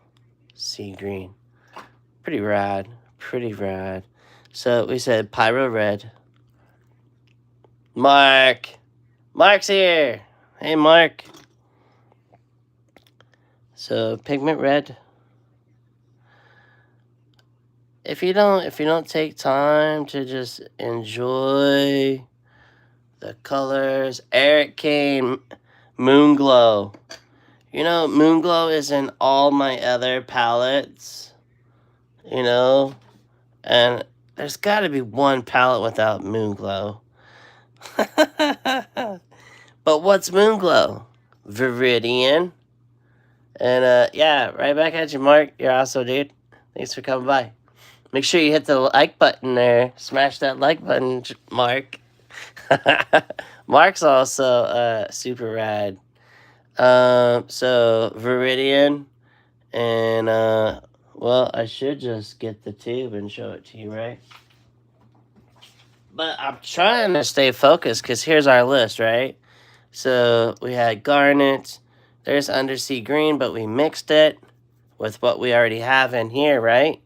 Sea green. Pretty rad. Pretty rad. So we said Pyro Red. Mark! Mark's here! Hey, Mark. So pigment red. If you don't take time to just enjoy the colors, Eric Kane, Moon Glow. You know, Moon Glow is in all my other palettes. You know, and there's got to be one palette without Moon Glow. But what's Moon Glow? Viridian. And yeah, right back at you, Mark. You're awesome, dude. Thanks for coming by. Make sure you hit the like button there. Smash that like button, Mark. Mark's also super rad. So Viridian, and well, I should just get the tube and show it to you, right? But I'm trying to stay focused because here's our list, right? So we had garnet. There's undersea green, but we mixed it with what we already have in here, right?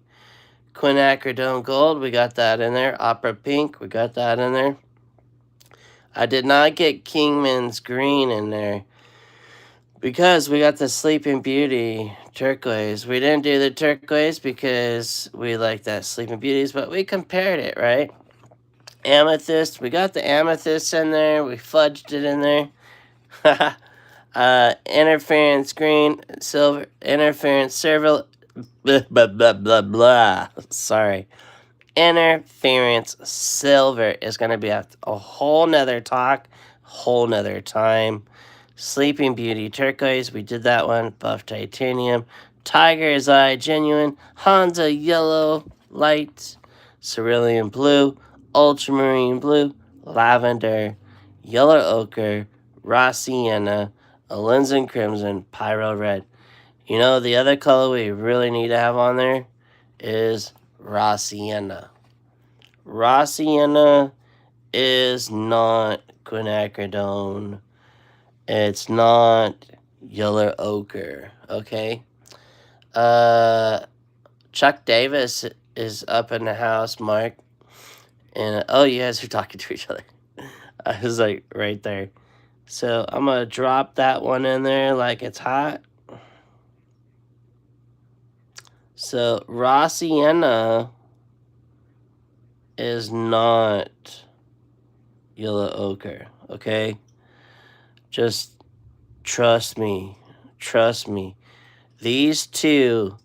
Quinacridone gold, we got that in there. Opera pink, we got that in there. I did not get Kingman's green in there because we got the Sleeping Beauty turquoise. We didn't do the turquoise because we like that Sleeping Beauties, but we compared it, right? Amethyst, we got the amethyst in there. We fudged it in there. Interference green, silver, interference silver, blah, blah, blah, blah, blah. Sorry. Interference silver is going to be a whole nother talk, whole nother time. Sleeping Beauty turquoise, we did that one. Buff titanium, Tiger's Eye genuine, Hansa yellow light, cerulean blue, ultramarine blue, lavender, yellow ochre, raw sienna, alizarin crimson, pyro red. You know, the other color we really need to have on there is raw sienna. Raw sienna is not quinacridone. It's not yellow ochre, okay? Chuck Davis is up in the house, Mark. And, oh, you guys are talking to each other. I was like right there. So I'm going to drop that one in there like it's hot. So raw sienna is not yellow ochre, okay? Just trust me. Trust me. These two,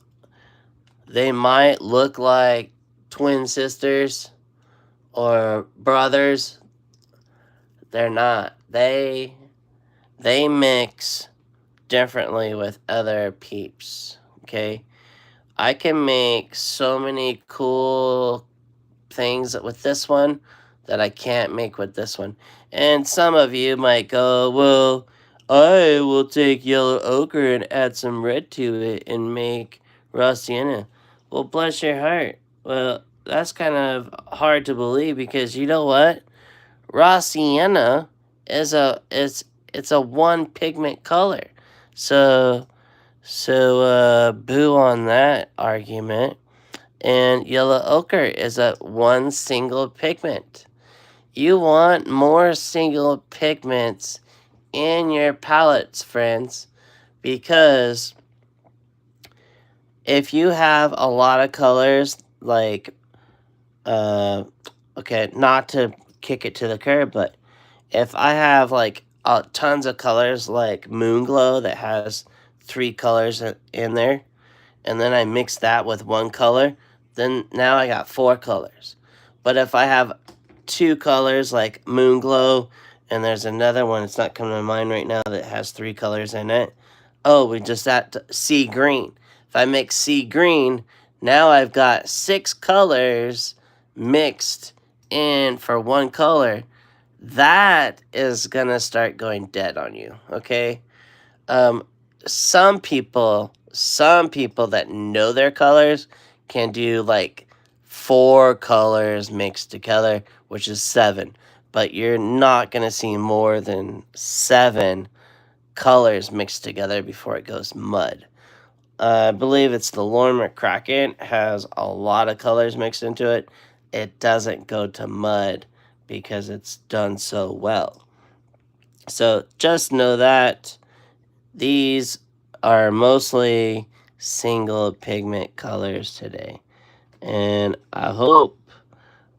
they might look like twin sisters or brothers. They're not. They mix differently with other peeps, okay? I can make so many cool things with this one that I can't make with this one. And some of you might go, well, I will take yellow ochre and add some red to it and make raw sienna. Well, bless your heart. Well, that's kind of hard to believe because you know what? Raw sienna is it's a one pigment color. So boo on that argument. And yellow ochre is a one single pigment. You want more single pigments in your palettes, friends, because if you have a lot of colors, like, okay, not to kick it to the curb, but if I have like tons of colors like Moon Glow that has 3 colors in there, and then I mix that with one color, then now I got 4 colors. But if I have two colors like Moon Glow, and there's another one, it's not coming to mind right now, that has 3 colors in it. Oh, we just had sea green. If I mix sea green, now I've got 6 colors mixed in for one color. That is gonna start going dead on you, okay? Some people that know their colors can do like 4 colors mixed together, which is 7. But you're not gonna see more than 7 colors mixed together before it goes mud. I believe it's the Lauren McCracken has a lot of colors mixed into it. It doesn't go to mud because it's done so well. So just know that these are mostly single pigment colors today. And I hope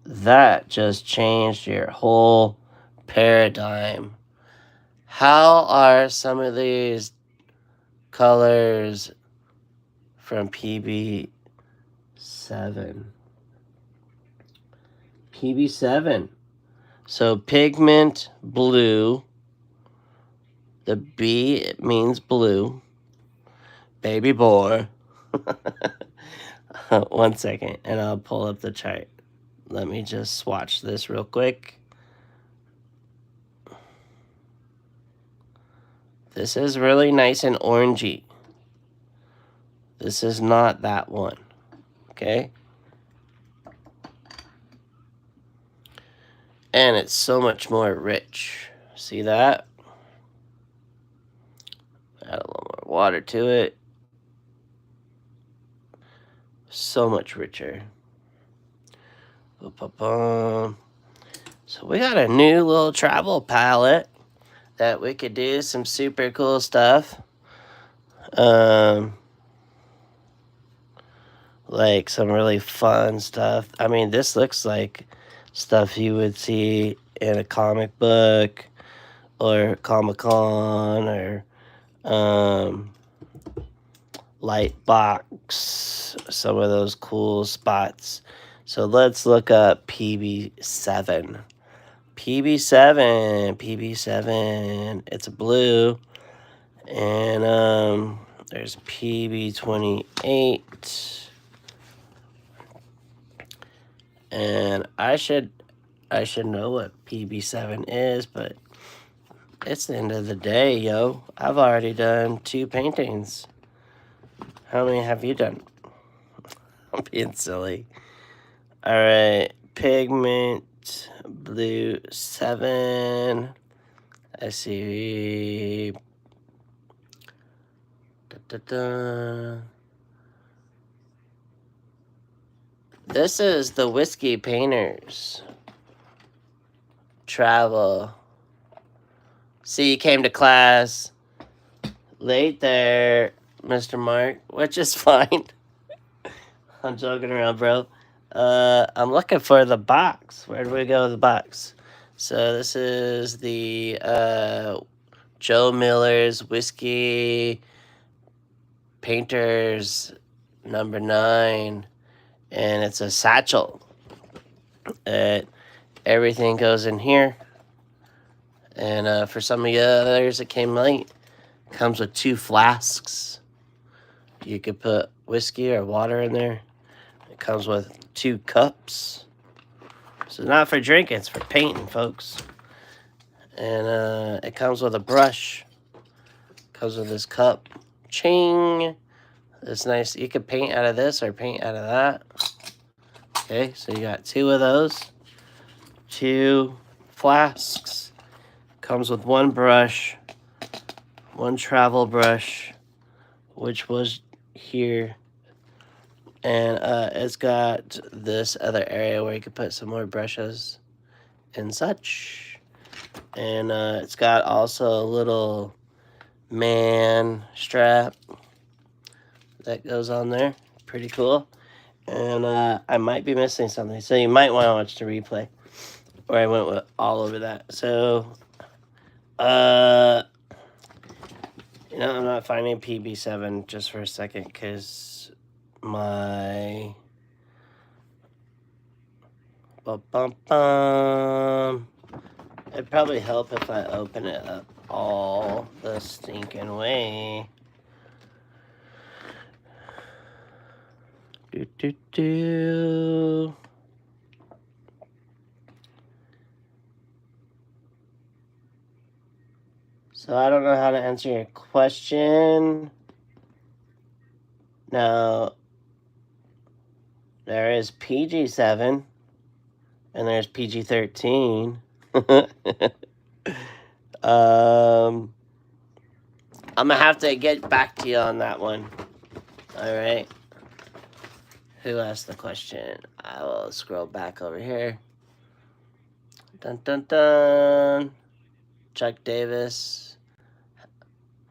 that just changed your whole paradigm. How are some of these colors from PB7? PB7. So pigment blue. The B means blue. Baby boy. 1 second, and I'll pull up the chart. Let me just swatch this real quick. This is really nice and orangey. This is not that one. Okay? And it's so much more rich. See that? Add a little more water to it. So much richer. So we got a new little travel palette that we could do some super cool stuff. Like some really fun stuff. I mean, this looks like stuff you would see in a comic book or Comic-Con or Lightbox, some of those cool spots. So let's look up PB7. PB7, it's a blue. And there's PB28. And I should know what PB7 is, but it's the end of the day, yo. I've already done 2 paintings. How many have you done? I'm being silly. Alright, pigment blue 7. I see. This is the Whiskey Painters Travel. See, you came to class late there, Mr. Mark, which is fine. I'm joking around, bro. I'm looking for the box. Where do we go with the box? So this is the Joe Miller's Whiskey Painters number 9. And it's a satchel. Everything goes in here. And for some of you others that came late, comes with 2 flasks. You could put whiskey or water in there. It comes with 2 cups. So not for drinking, it's for painting, folks. And it comes with a brush. Comes with this cup. Ching! It's nice. You could paint out of this or paint out of that. Okay, so you got 2 of those. 2 flasks. Comes with 1 brush. 1 travel brush, which was here. And it's got this other area where you could put some more brushes and such. And it's got also a little man strap that goes on there. Pretty cool. And I might be missing something, so you might want to watch the replay. Or I went with all over that. So, you know, I'm not finding PB7 just for a second because my Ba-bum-bum. It'd probably help if I open it up all the stinking way. Do. So I don't know how to answer your question. Now, there is PG-7 and there's PG-13. I'm gonna have to get back to you on that one. All right. Who asked the question? I will scroll back over here. Dun dun dun. Chuck Davis.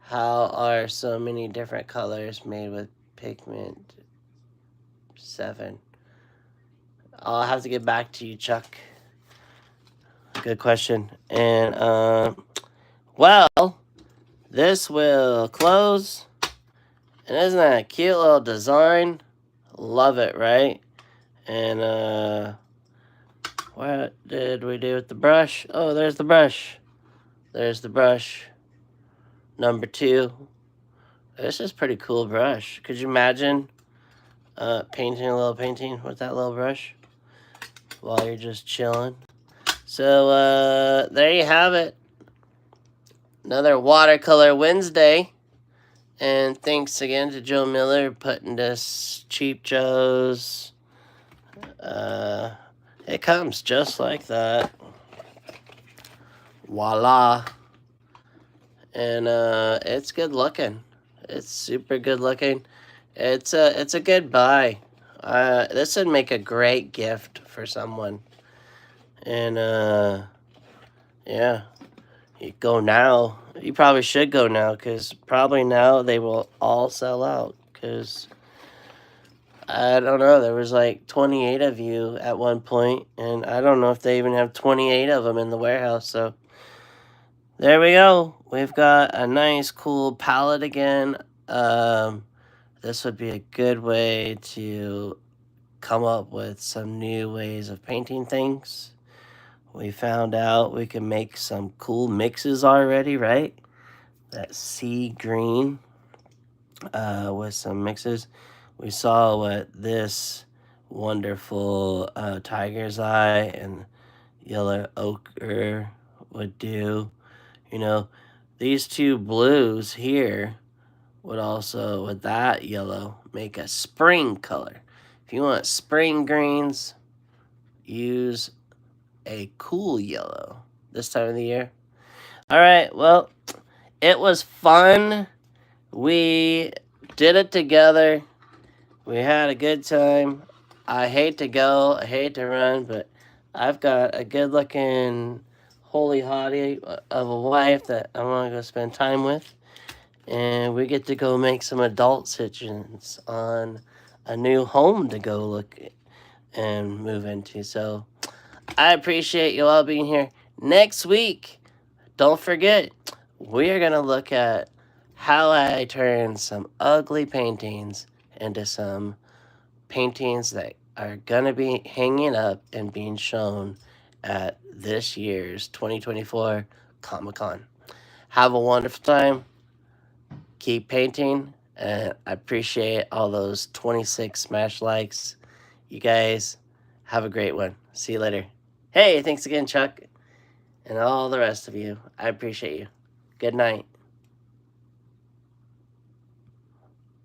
How are so many different colors made with pigment? 7. I'll have to get back to you, Chuck. Good question. And well, this will close. And isn't that a cute little design? Love it, right? And what did we do with the brush? Oh, there's the brush. There's the brush. Number 2. This is a pretty cool brush. Could you imagine painting a little painting with that little brush while you're just chilling? So there you have it. Another Watercolor Wednesday. And thanks again to Joe Miller putting this Cheap Joe's. It comes just like that. Voila. And it's good looking. It's super good looking. It's a good buy. This would make a great gift for someone. And yeah, you go now. You probably should go now, because probably now they will all sell out. Because I don't know, there was like 28 of you at one point, and I don't know if they even have 28 of them in the warehouse. So there we go. We've got a nice, cool palette again. This would be a good way to come up with some new ways of painting things. We found out we can make some cool mixes already, right? That sea green with some mixes. We saw what this wonderful tiger's eye and yellow ochre would do. You know, these two blues here would also, with that yellow, make a spring color. If you want spring greens, use a cool yellow this time of the year. All right, well, it was fun. We did it together. We had a good time. I hate to go, I hate to run, but I've got a good-looking holy hottie of a wife that I want to go spend time with. And we get to go make some adult decisions on a new home to go look and move into. So I appreciate you all being here. Next week, don't forget, we are going to look at how I turn some ugly paintings into some paintings that are going to be hanging up and being shown at this year's 2024 Comic-Con. Have a wonderful time. Keep painting. And I appreciate all those 26 smash likes. You guys have a great one. See you later. Hey, thanks again, Chuck. And all the rest of you. I appreciate you. Good night.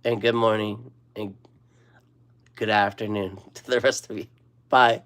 And good morning. And good afternoon to the rest of you. Bye.